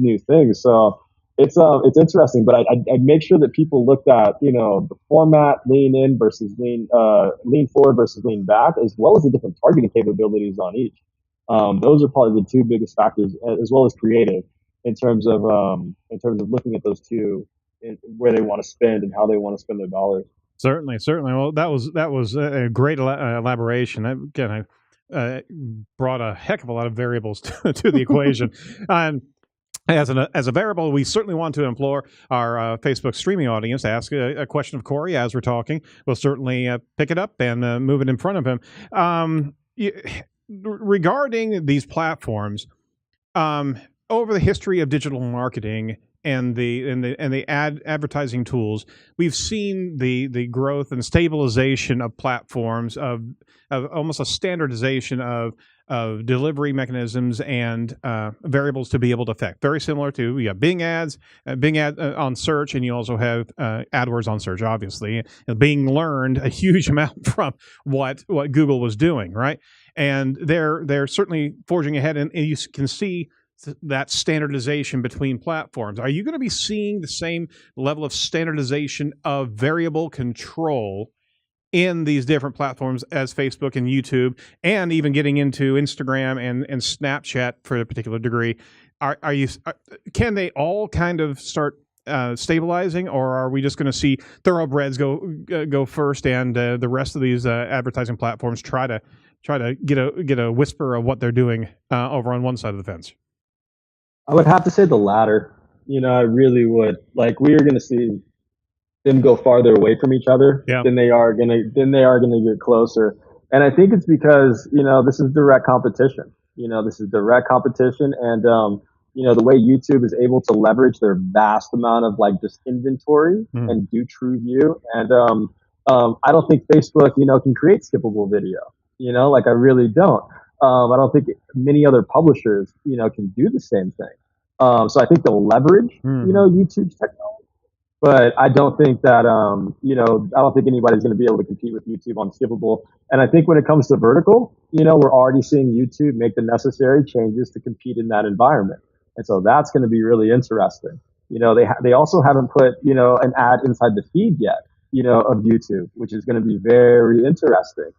new things. So it's interesting, but I'd make sure that people looked at, the format, lean in versus lean forward versus lean back, as well as the different targeting capabilities on each. Those are probably the two biggest factors, as well as creative, in terms of looking at those two, where they want to spend and how they want to spend their dollars. Certainly. Well, that was a great elaboration. Again, I brought a heck of a lot of variables to the equation. And as a variable, we certainly want to implore our Facebook streaming audience to ask a question of Corey as we're talking. We'll certainly pick it up and move it in front of him. Regarding these platforms, over the history of digital marketing, the advertising tools, we've seen the growth and stabilization of platforms, of almost a standardization of delivery mechanisms and variables to be able to affect. Very similar to, you have Bing ads, on search, and you also have AdWords on search, obviously. Bing learned a huge amount from what Google was doing, right? And they're certainly forging ahead, and you can see that standardization between platforms. Are you going to be seeing the same level of standardization of variable control in these different platforms as Facebook and YouTube, and even getting into Instagram and Snapchat for a particular degree? Can they all kind of start stabilizing, or are we just going to see thoroughbreds go first, and the rest of these advertising platforms try to get a whisper of what they're doing over on one side of the fence? I would have to say the latter. I really would. Like, we are going to see them go farther away from each other than they are going to get closer. And I think it's because, this is direct competition. And, the way YouTube is able to leverage their vast amount of just inventory and do true view. And I don't think Facebook, can create skippable video. I really don't. I don't think many other publishers, can do the same thing. So I think they'll leverage, YouTube's technology. But I don't think that, I don't think anybody's going to be able to compete with YouTube on skippable. And I think when it comes to vertical, we're already seeing YouTube make the necessary changes to compete in that environment. And so that's going to be really interesting. They also haven't put, an ad inside the feed yet, of YouTube, which is going to be very interesting.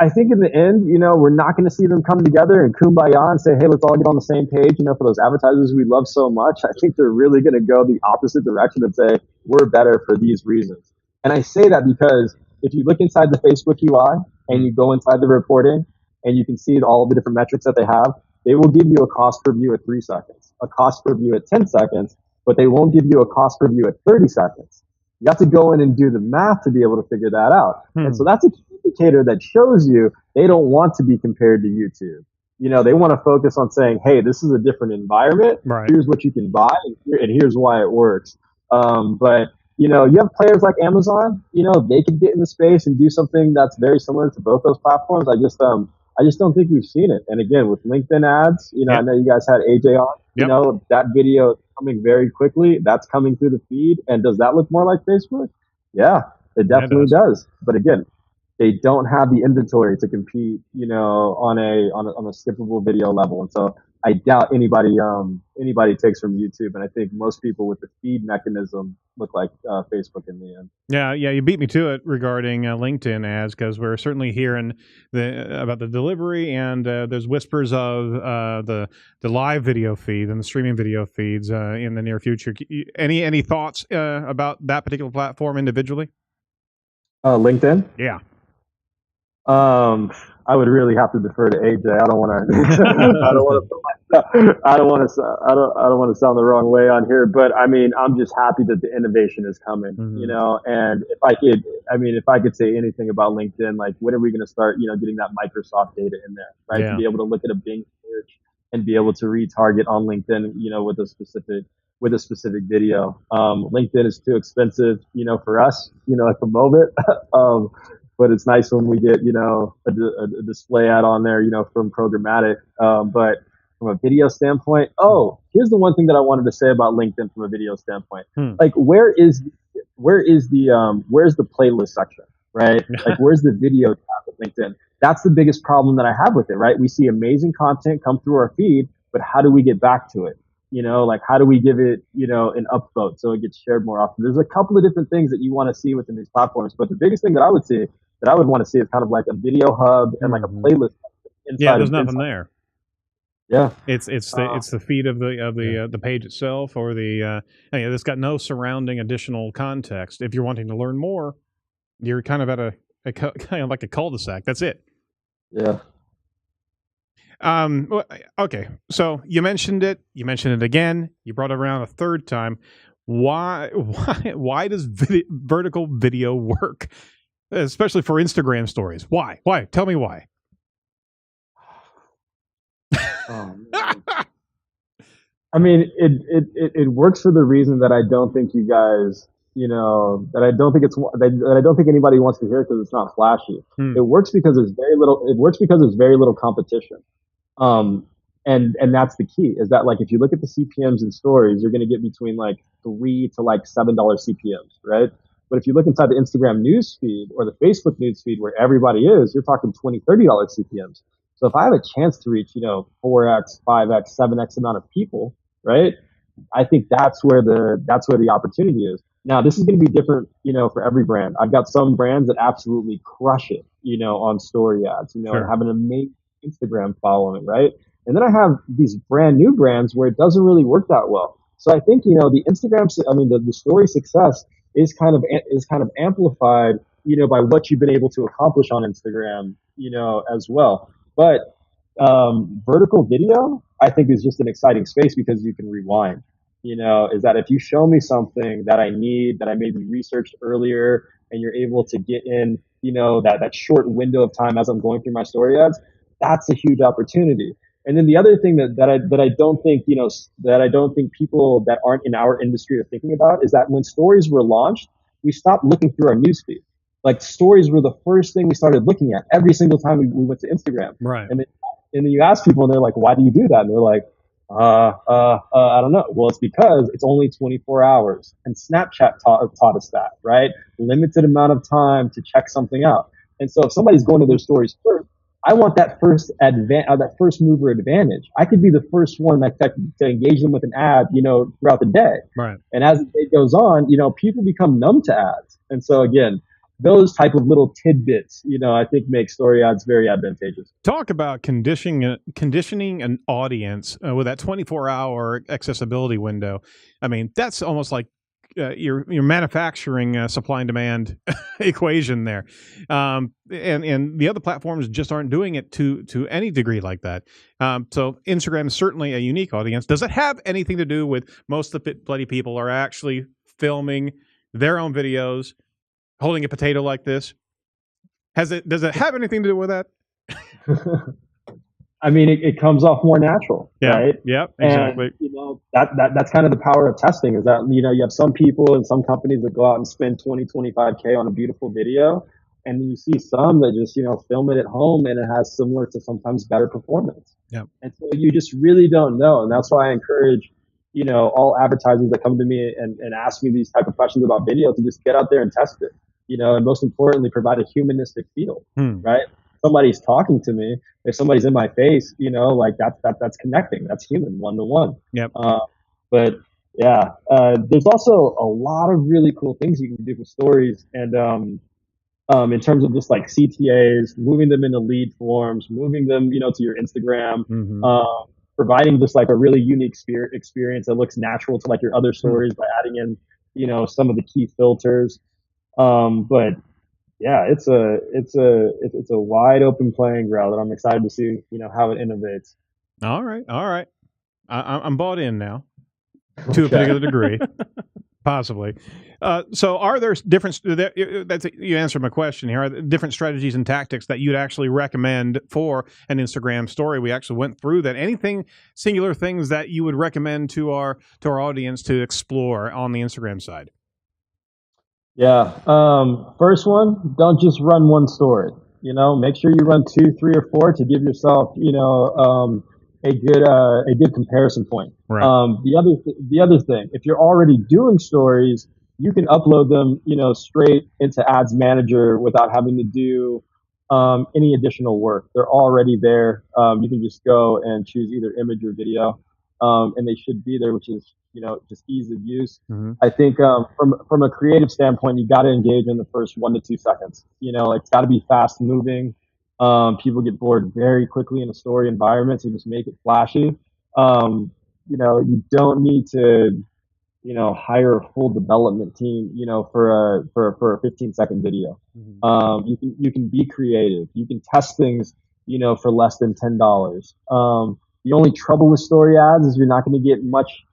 I think in the end, we're not going to see them come together and kumbaya and say, hey, let's all get on the same page, for those advertisers we love so much. I think they're really going to go the opposite direction and say, we're better for these reasons. And I say that because if you look inside the Facebook UI and you go inside the reporting and you can see all the different metrics that they have, they will give you a cost per view at 3 seconds, a cost per view at 10 seconds, but they won't give you a cost per view at 30 seconds. You have to go in and do the math to be able to figure that out. And so that's a key indicator that shows you they don't want to be compared to YouTube. They want to focus on saying, hey, this is a different environment. Right. Here's what you can buy, and here's why it works. But, you have players like Amazon, they could get in the space and do something that's very similar to both those platforms. I just don't think we've seen it. And again, with LinkedIn ads, I know you guys had AJ on, that video is coming very quickly. That's coming through the feed. And does that look more like Facebook? Yeah, it definitely does. But again, they don't have the inventory to compete, on a skippable video level. And so I doubt anybody takes from YouTube. And I think most people with the feed mechanism look like Facebook in the end. Yeah, you beat me to it regarding LinkedIn ads, because we're certainly hearing about the delivery, and there's whispers of the live video feed and the streaming video feeds in the near future. Any thoughts about that particular platform individually? LinkedIn? Yeah. I would really have to defer to AJ. I don't want to sound the wrong way on here, but I mean, I'm just happy that the innovation is coming, and if I could say anything about LinkedIn, like, when are we going to start, getting that Microsoft data in there, right? Yeah. To be able to look at a Bing search and be able to retarget on LinkedIn, with a specific video. LinkedIn is too expensive, for us, at the moment. But it's nice when we get, a display ad on there, from programmatic. But from a video standpoint, here's the one thing that I wanted to say about LinkedIn from a video standpoint. Like, where's the playlist section, right? Like, where's the video tab of LinkedIn? That's the biggest problem that I have with it, right? We see amazing content come through our feed, but how do we get back to it? How do we give it, an upvote so it gets shared more often? There's a couple of different things that you want to see within these platforms, but the biggest thing that I would want to see is kind of like a video hub and like a playlist. Yeah, there's nothing there. Yeah, it's the feed of the page itself, or it's got no surrounding additional context. If you're wanting to learn more, you're kind of at a kind of like a cul-de-sac. That's it. Yeah. Okay. So you mentioned it again. You brought it around a third time. Why does vertical video work, especially for Instagram stories? Why? Tell me why. Oh, man. I mean, it works for the reason that I don't think you guys, that I don't think that I don't think anybody wants to hear it because it's not flashy. Hmm. It works because there's very little. It works because there's very little competition. Um, and that's the key is that like if you look at the CPMS in stories, you're going to get between like $3 to like $7 CPMS, right? But if you look inside the Instagram news feed or the Facebook news feed where everybody is, you're talking $20, $30 CPMS. So if I have a chance to reach, 4x, 5x, 7x amount of people, right? I think that's where the opportunity is. Now, this is going to be different, for every brand. I've got some brands that absolutely crush it, on story ads, Sure. and have an amazing Instagram following, right? And then I have these brand new brands where it doesn't really work that well. So I think, the Instagram, the story success is kind of amplified, by what you've been able to accomplish on Instagram, as well. But vertical video, I think, is just an exciting space because you can rewind. Is that if you show me something that I need, that I maybe researched earlier, and you're able to get in, that short window of time as I'm going through my story ads, that's a huge opportunity. And then the other thing that I don't think, that I don't think people that aren't in our industry are thinking about is that when stories were launched, we stopped looking through our newsfeed. Like stories were the first thing we started looking at every single time we went to Instagram. Right. And then you ask people and they're like, why do you do that? And they're like, I don't know. Well, it's because it's only 24 hours and Snapchat taught us that, right? Limited amount of time to check something out. And so if somebody's going to their stories first, I want that that first mover advantage. I could be the first one to engage them with an ad, throughout the day. Right. And as the day goes on, people become numb to ads. And so again, those type of little tidbits, I think make story ads very advantageous. Talk about conditioning an audience with that 24-hour accessibility window. I mean, that's almost like you're manufacturing supply and demand equation there, and the other platforms just aren't doing it to any degree like that. So Instagram is certainly a unique audience. Does it have anything to do with most of the bloody people are actually filming their own videos, holding a potato like this? Does it have anything to do with that? I mean, it comes off more natural, right? Yeah, exactly. And, that's kind of the power of testing is that, you have some people and some companies that go out and spend 20, 25K on a beautiful video. And then you see some that just, film it at home and it has similar to sometimes better performance. Yeah. And so you just really don't know. And that's why I encourage, all advertisers that come to me and ask me these type of questions about video to just get out there and test it, and most importantly, provide a humanistic feel, right? Somebody's talking to me, if somebody's in my face, like that's connecting. That's human, one-to-one. Yep. But yeah, there's also a lot of really cool things you can do with stories, and in terms of just like CTAs, moving them into lead forms, moving them, to your Instagram, providing just like a really unique experience that looks natural to like your other stories by adding in, some of the key filters. But yeah, it's a wide open playing ground, and I'm excited to see, how it innovates. All right. I'm bought in now to a particular degree, possibly. So are there different, you answered my question here, are there different strategies and tactics that you'd actually recommend for an Instagram story? We actually went through that. Anything, singular things that you would recommend to our audience to explore on the Instagram side? Yeah. First one, don't just run one story. Make sure you run 2, 3, or 4 to give yourself, a good comparison point. Right. The other thing, if you're already doing stories, you can upload them, straight into Ads Manager without having to do any additional work. They're already there. You can just go and choose either image or video, and they should be there, which is, just ease of use. I think from a creative standpoint, you got to engage in the first 1 to 2 seconds. It's got to be fast moving. People get bored very quickly in a story environment, so just make it flashy. You don't need to, hire a full development team, for a 15-second video. You can be creative. You can test things, for less than $10. The only trouble with story ads is you're not going to get much,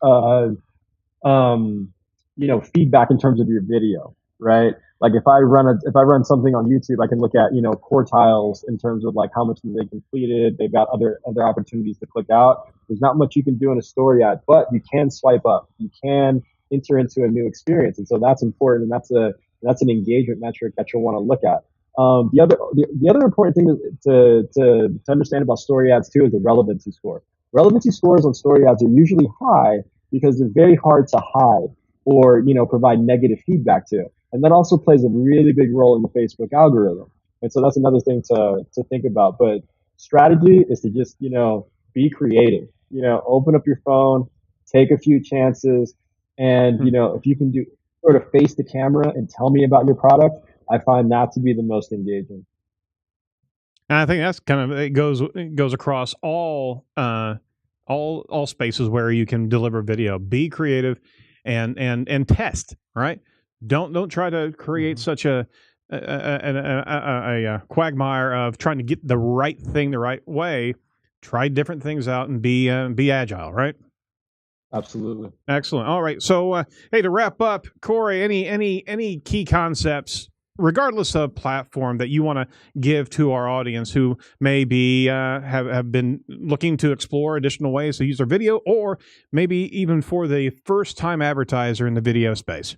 feedback in terms of your video, right? Like if I run something on YouTube, I can look at, quartiles in terms of like how much they completed. They've got other opportunities to click out. There's not much you can do in a story ad, but you can swipe up. You can enter into a new experience, and so that's important. And that's an engagement metric that you'll want to look at. The other important thing to understand about story ads too is the relevancy score. Relevancy scores on story ads are usually high because they're very hard to hide or provide negative feedback to, and that also plays a really big role in the Facebook algorithm. And so that's another thing to think about. But strategy is to just be creative. Open up your phone, take a few chances, and if you can do sort of face the camera and tell me about your product, I find that to be the most engaging. And I think that's kind of, it goes across all spaces where you can deliver video. Be creative and test, right? Don't try to create such a quagmire of trying to get the right thing the right way. Try different things out and be agile, right? Absolutely. Excellent. All right. So, hey, to wrap up, Corey, any key concepts, regardless of platform, that you want to give to our audience who maybe have been looking to explore additional ways to use their video, or maybe even for the first time advertiser in the video space?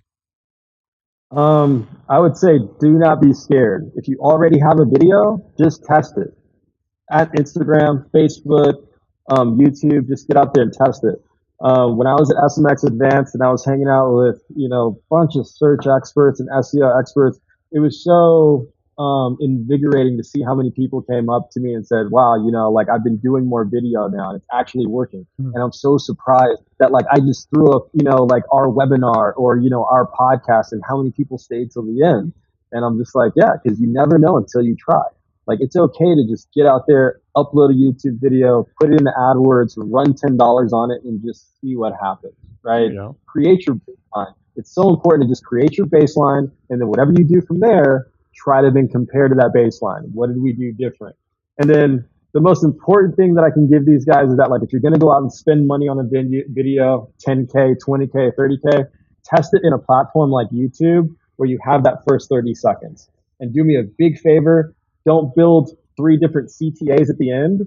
I would say do not be scared. If you already have a video, just test it at Instagram, Facebook, YouTube. Just get out there and test it. When I was at SMX Advanced and I was hanging out with, a bunch of search experts and SEO experts, it was so invigorating to see how many people came up to me and said, wow, like I've been doing more video now and it's actually working. And I'm so surprised that like I just threw up, like our webinar or, our podcast, and how many people stayed till the end. And I'm just like, yeah, because you never know until you try. Like it's okay to just get out there, upload a YouTube video, put it in the AdWords, run $10 on it, and just see what happens, right? Create your baseline. It's so important to just create your baseline, and then whatever you do from there, try to then compare to that baseline. What did we do different? And then the most important thing that I can give these guys is that, like, if you're going to go out and spend money on a video, 10K, 20K, 30K, test it in a platform like YouTube where you have that first 30 seconds. And do me a big favor. Don't build 3 different CTAs at the end.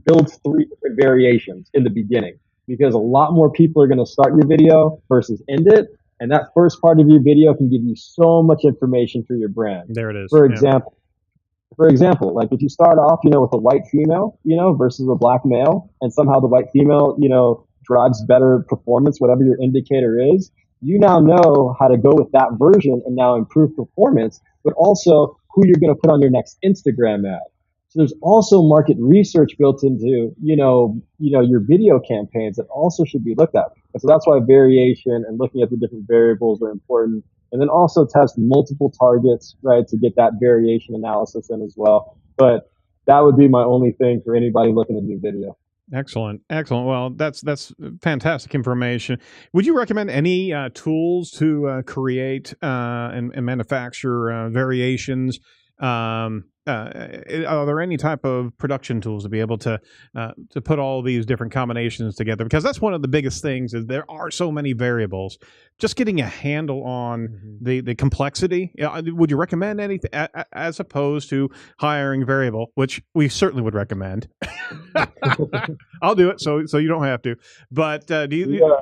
Build 3 different variations in the beginning, because a lot more people are going to start your video versus end it. And that first part of your video can give you so much information for your brand. There it is. For example, like if you start off, with a white female, versus a black male, and somehow the white female, drives better performance, whatever your indicator is, you now know how to go with that version and now improve performance, but also who you're going to put on your next Instagram ad. So there's also market research built into, your video campaigns that also should be looked at. And so that's why variation and looking at the different variables are important. And then also test multiple targets, right, to get that variation analysis in as well. But that would be my only thing for anybody looking to do video. Excellent. Well, that's fantastic information. Would you recommend any tools to create and manufacture variations? Are there any type of production tools to be able to put all these different combinations together? Because that's one of the biggest things, is there are so many variables. Just getting a handle on the complexity. Would you recommend anything as opposed to hiring variable, which we certainly would recommend? I'll do it, so you don't have to. But do you?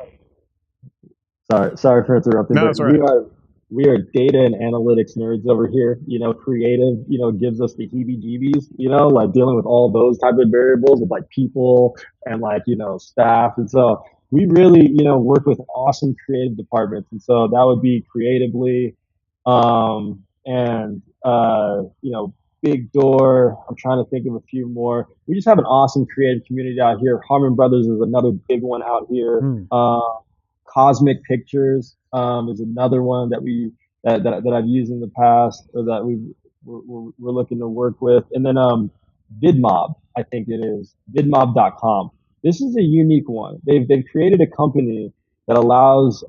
Sorry for interrupting. No, that's all right. We are data and analytics nerds over here. Creative, gives us the heebie-jeebies, like dealing with all those type of variables with like people and like, staff. And so we really, work with awesome creative departments. And so that would be Creatively, Big Door. I'm trying to think of a few more. We just have an awesome creative community out here. Harmon Brothers is another big one out here. Cosmic Pictures is another one that I've used in the past, or that we're looking to work with. And then VidMob, I think it is vidmob.com. This is a unique one. They've created a company that allows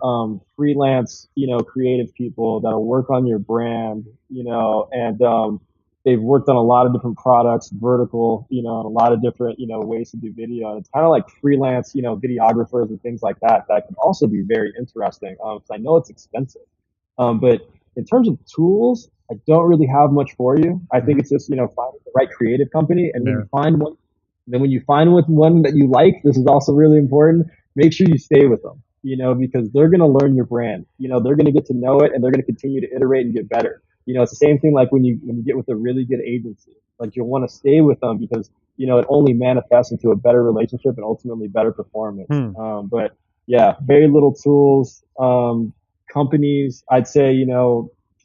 freelance, creative people that'll work on your brand, and they've worked on a lot of different products, vertical, and a lot of different, ways to do video. And it's kind of like freelance, videographers and things like that. That can also be very interesting. 'Cause I know it's expensive. But in terms of tools, I don't really have much for you. I think it's just, finding the right creative company. And when you find one, then when you find one that you like, this is also really important. Make sure you stay with them, because they're going to learn your brand. They're going to get to know it and they're going to continue to iterate and get better. It's the same thing like when you get with a really good agency, like you'll want to stay with them because, it only manifests into a better relationship and ultimately better performance. But yeah, very little tools. Companies, I'd say,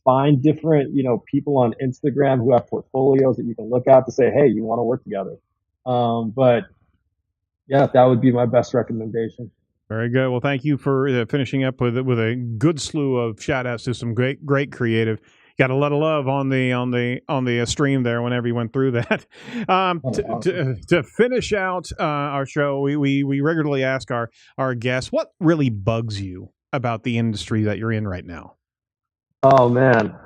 find different, people on Instagram who have portfolios that you can look at to say, hey, you want to work together. But yeah, that would be my best recommendation. Very good. Well, thank you for finishing up with a good slew of shout outs to some great creative. Got a lot of love on the stream there whenever you went through that. To finish out our show, we regularly ask our guests, what really bugs you about the industry that you're in right now? Oh man,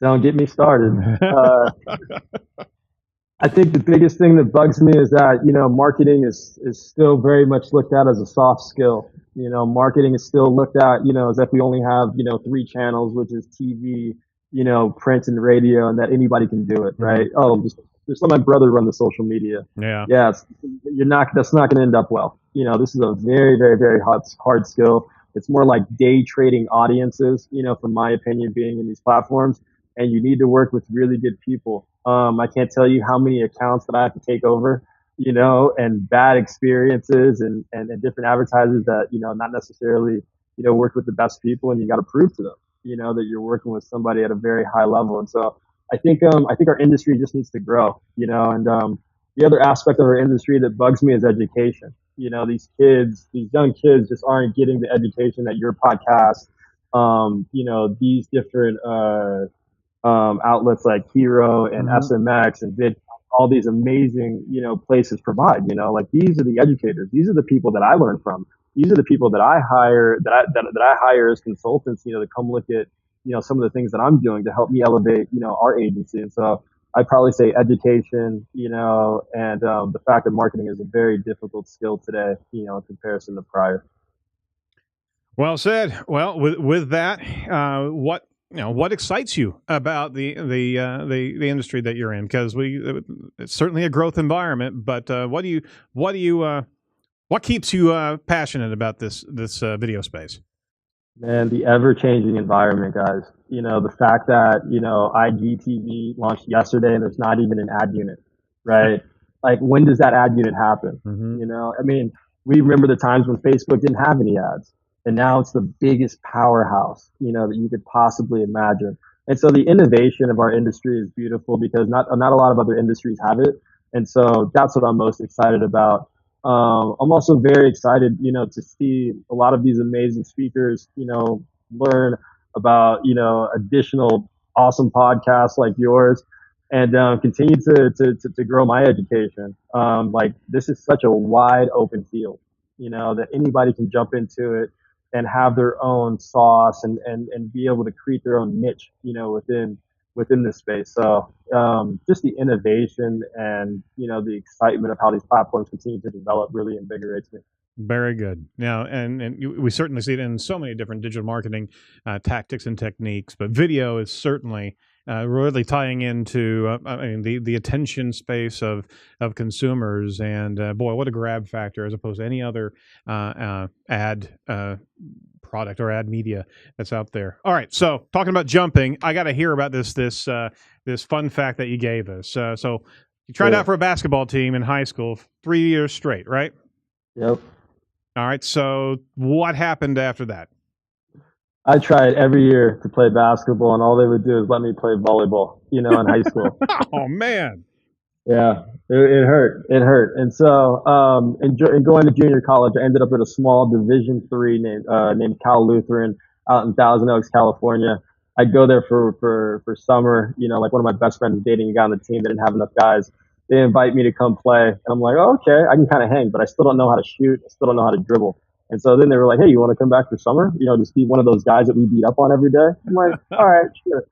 don't get me started. I think the biggest thing that bugs me is that, marketing is still very much looked at as a soft skill. Marketing is still looked at, as if we only have, 3 channels, which is TV, print and radio, and that anybody can do it, right? Oh, just let my brother run the social media. Yeah. That's not going to end up well. This is a very, very, very hard skill. It's more like day trading audiences, from my opinion, being in these platforms, and you need to work with really good people. I can't tell you how many accounts that I have to take over, and bad experiences and different advertisers that, not necessarily, work with the best people, and you got to prove to them, that you're working with somebody at a very high level. And so I think our industry just needs to grow, and the other aspect of our industry that bugs me is education. These young kids just aren't getting the education that your podcast, these different outlets like Hero and SMX and Vid, all these amazing, places provide. Like these are the educators. These are the people that I learn from. These are the people that I hire that I hire as consultants, to come look at, some of the things that I'm doing to help me elevate, our agency. And so I'd probably say education, and the fact that marketing is a very difficult skill today, in comparison to prior. Well said. Well, with that, what excites you about the industry that you're in? Because it's certainly a growth environment, but what keeps you passionate about this video space? Man, the ever-changing environment, guys. The fact that, IGTV launched yesterday and there's not even an ad unit, right? Like, when does that ad unit happen? I mean, we remember the times when Facebook didn't have any ads, and now it's the biggest powerhouse, that you could possibly imagine. And so the innovation of our industry is beautiful because not a lot of other industries have it. And so that's what I'm most excited about. I'm also very excited, to see a lot of these amazing speakers, learn about, additional awesome podcasts like yours, and continue to grow my education. Like this is such a wide open field, that anybody can jump into it and have their own sauce and be able to create their own niche, within this space. So just the innovation and, the excitement of how these platforms continue to develop really invigorates me. Very good. Now, and we certainly see it in so many different digital marketing tactics and techniques, but video is certainly really tying into the attention space of consumers, and boy, what a grab factor as opposed to any other ad product or ad media that's out there. All right, so talking about jumping, I got to hear about this fun fact that you gave us. So you tried out for a basketball team in high school 3 years straight, right? Yep. All right, so what happened after that? I tried every year to play basketball, and all they would do is let me play volleyball, in high school. Oh, man. Yeah, it hurt. It hurt. And so, in going to junior college, I ended up at a small Division III named Cal Lutheran out in Thousand Oaks, California. I'd go there for summer. Like one of my best friends was dating a guy on the team. They didn't have enough guys. They invite me to come play, and I'm like, oh, okay, I can kind of hang, but I still don't know how to shoot. I still don't know how to dribble. And so then they were like, hey, you want to come back for summer? Just be one of those guys that we beat up on every day. I'm like, all right, sure.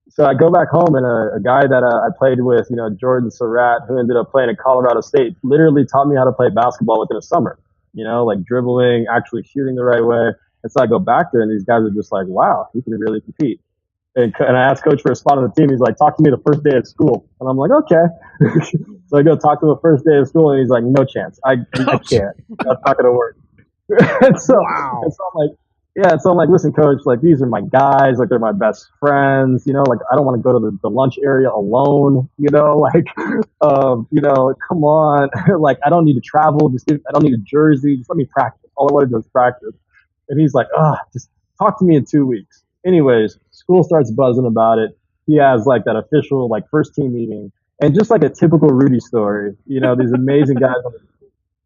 So I go back home, and a guy that I played with, Jordan Surratt, who ended up playing at Colorado State, literally taught me how to play basketball within a summer, like dribbling, actually shooting the right way. And so I go back there, and these guys are just like, wow, he can really compete. And I asked coach for a spot on the team. He's like, talk to me the first day of school. And I'm like, okay. So I go talk to him the first day of school, and he's like, no chance. I can't. That's not going to work. Wow. And so I'm like, yeah. So I'm like, listen, coach, like, these are my guys. Like, they're my best friends. You know, like, I don't want to go to the lunch area alone. You know, like, you know, come on. Like, I don't need to travel. I don't need a jersey. Just let me practice. All I want to do is practice. And he's like, just talk to me in 2 weeks. Anyways, school starts buzzing about it. He has like that official like first team meeting, and just like a typical Rudy story, you know, these amazing guys,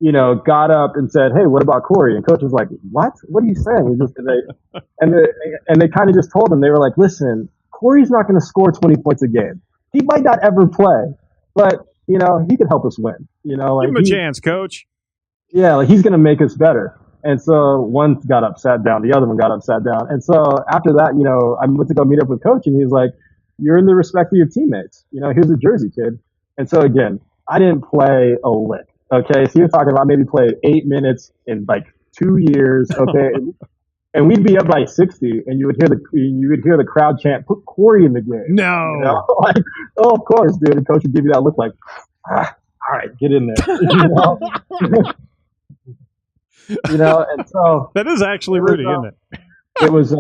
you know, got up and said, "Hey, what about Corey?" And coach was like, "What? What are you saying?" And they kind of just told him, they were like, "Listen, Corey's not going to score 20 points a game. He might not ever play, but you know, he could help us win. You know, like, give him a chance, coach. Yeah, like, he's going to make us better." And so one got up, sat down. The other one got up, sat down. And so after that, you know, I went to go meet up with coach, and he was like, "You're in the respect of your teammates. You know, here's a jersey, kid." And so again, I didn't play a lick. Okay, so you're talking about maybe played 8 minutes in like 2 years. Okay, and we'd be up by 60, and you would hear the crowd chant, "Put Corey in the game." No. You know? Like, oh, of course, dude. And coach would give you that look like, all right, get in there. You know? You know, and so that is actually Rudy, isn't it? It was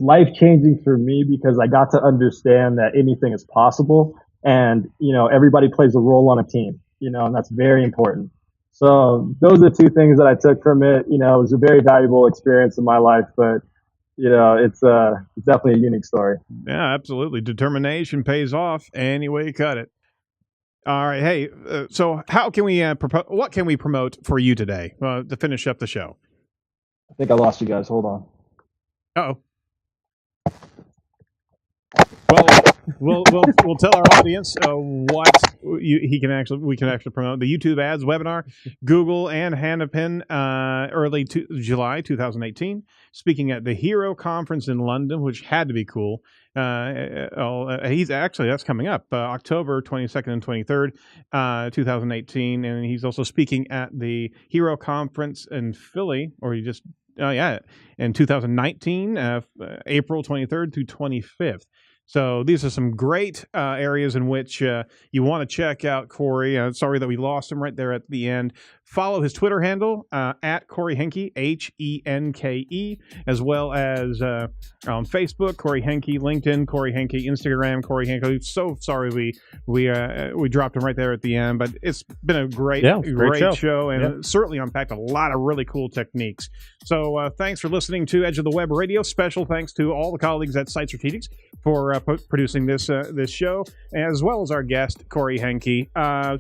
life-changing for me, because I got to understand that anything is possible, and you know, everybody plays a role on a team, you know, and that's very important. So those are the two things that I took from it. You know, it was a very valuable experience in my life, but you know, it's definitely a unique story. Yeah, absolutely. Determination pays off any way you cut it. All right. Hey, so how can we what can we promote for you today to finish up the show? I think I lost you guys. Hold on. Uh-oh. Well, we'll tell our audience what we can actually promote: the YouTube ads, webinar, Google, and Hannah-Pin early July 2018. Speaking at the Hero Conference in London, which had to be cool. That's coming up October 22nd and 23rd, 2018, and he's also speaking at the Hero Conference in Philly, in 2019, April 23rd through 25th. So these are some great areas in which you want to check out Corey. Sorry that we lost him right there at the end. Follow his Twitter handle at Corey Henke, Henke, as well as on Facebook, Corey Henke, LinkedIn, Corey Henke, Instagram, Corey Henke. So sorry we dropped him right there at the end, but it's been a great show, and certainly unpacked a lot of really cool techniques. So thanks for listening to Edge of the Web Radio. Special thanks to all the colleagues at Site Strategics for producing this show, as well as our guest, Corey Henke.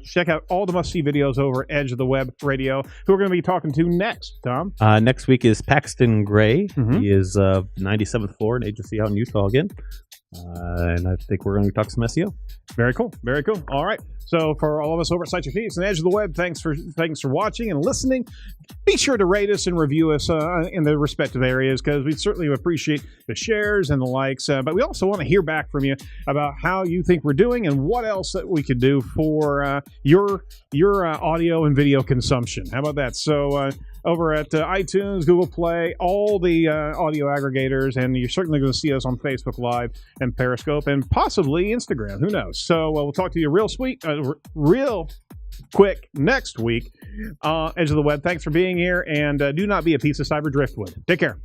Check out all the must-see videos over Edge of the Web Radio. Who we're going to be talking to next, Tom? Next week is Paxton Gray. Mm-hmm. He is 97th floor in agency out in Utah again. And I think we're going to talk some SEO. Very cool. Very cool. All right. So for all of us over at Site Strategics and Edge of the Web, thanks for watching and listening. Be sure to rate us and review us in the respective areas, because we certainly appreciate the shares and the likes. But we also want to hear back from you about how you think we're doing and what else that we could do for your audio and video consumption. How about that? So over at iTunes, Google Play, all the audio aggregators, and you're certainly going to see us on Facebook Live and Periscope and possibly Instagram. Who knows? So we'll talk to you real quick next week. Edge of the Web, thanks for being here, and do not be a piece of cyber driftwood. Take care.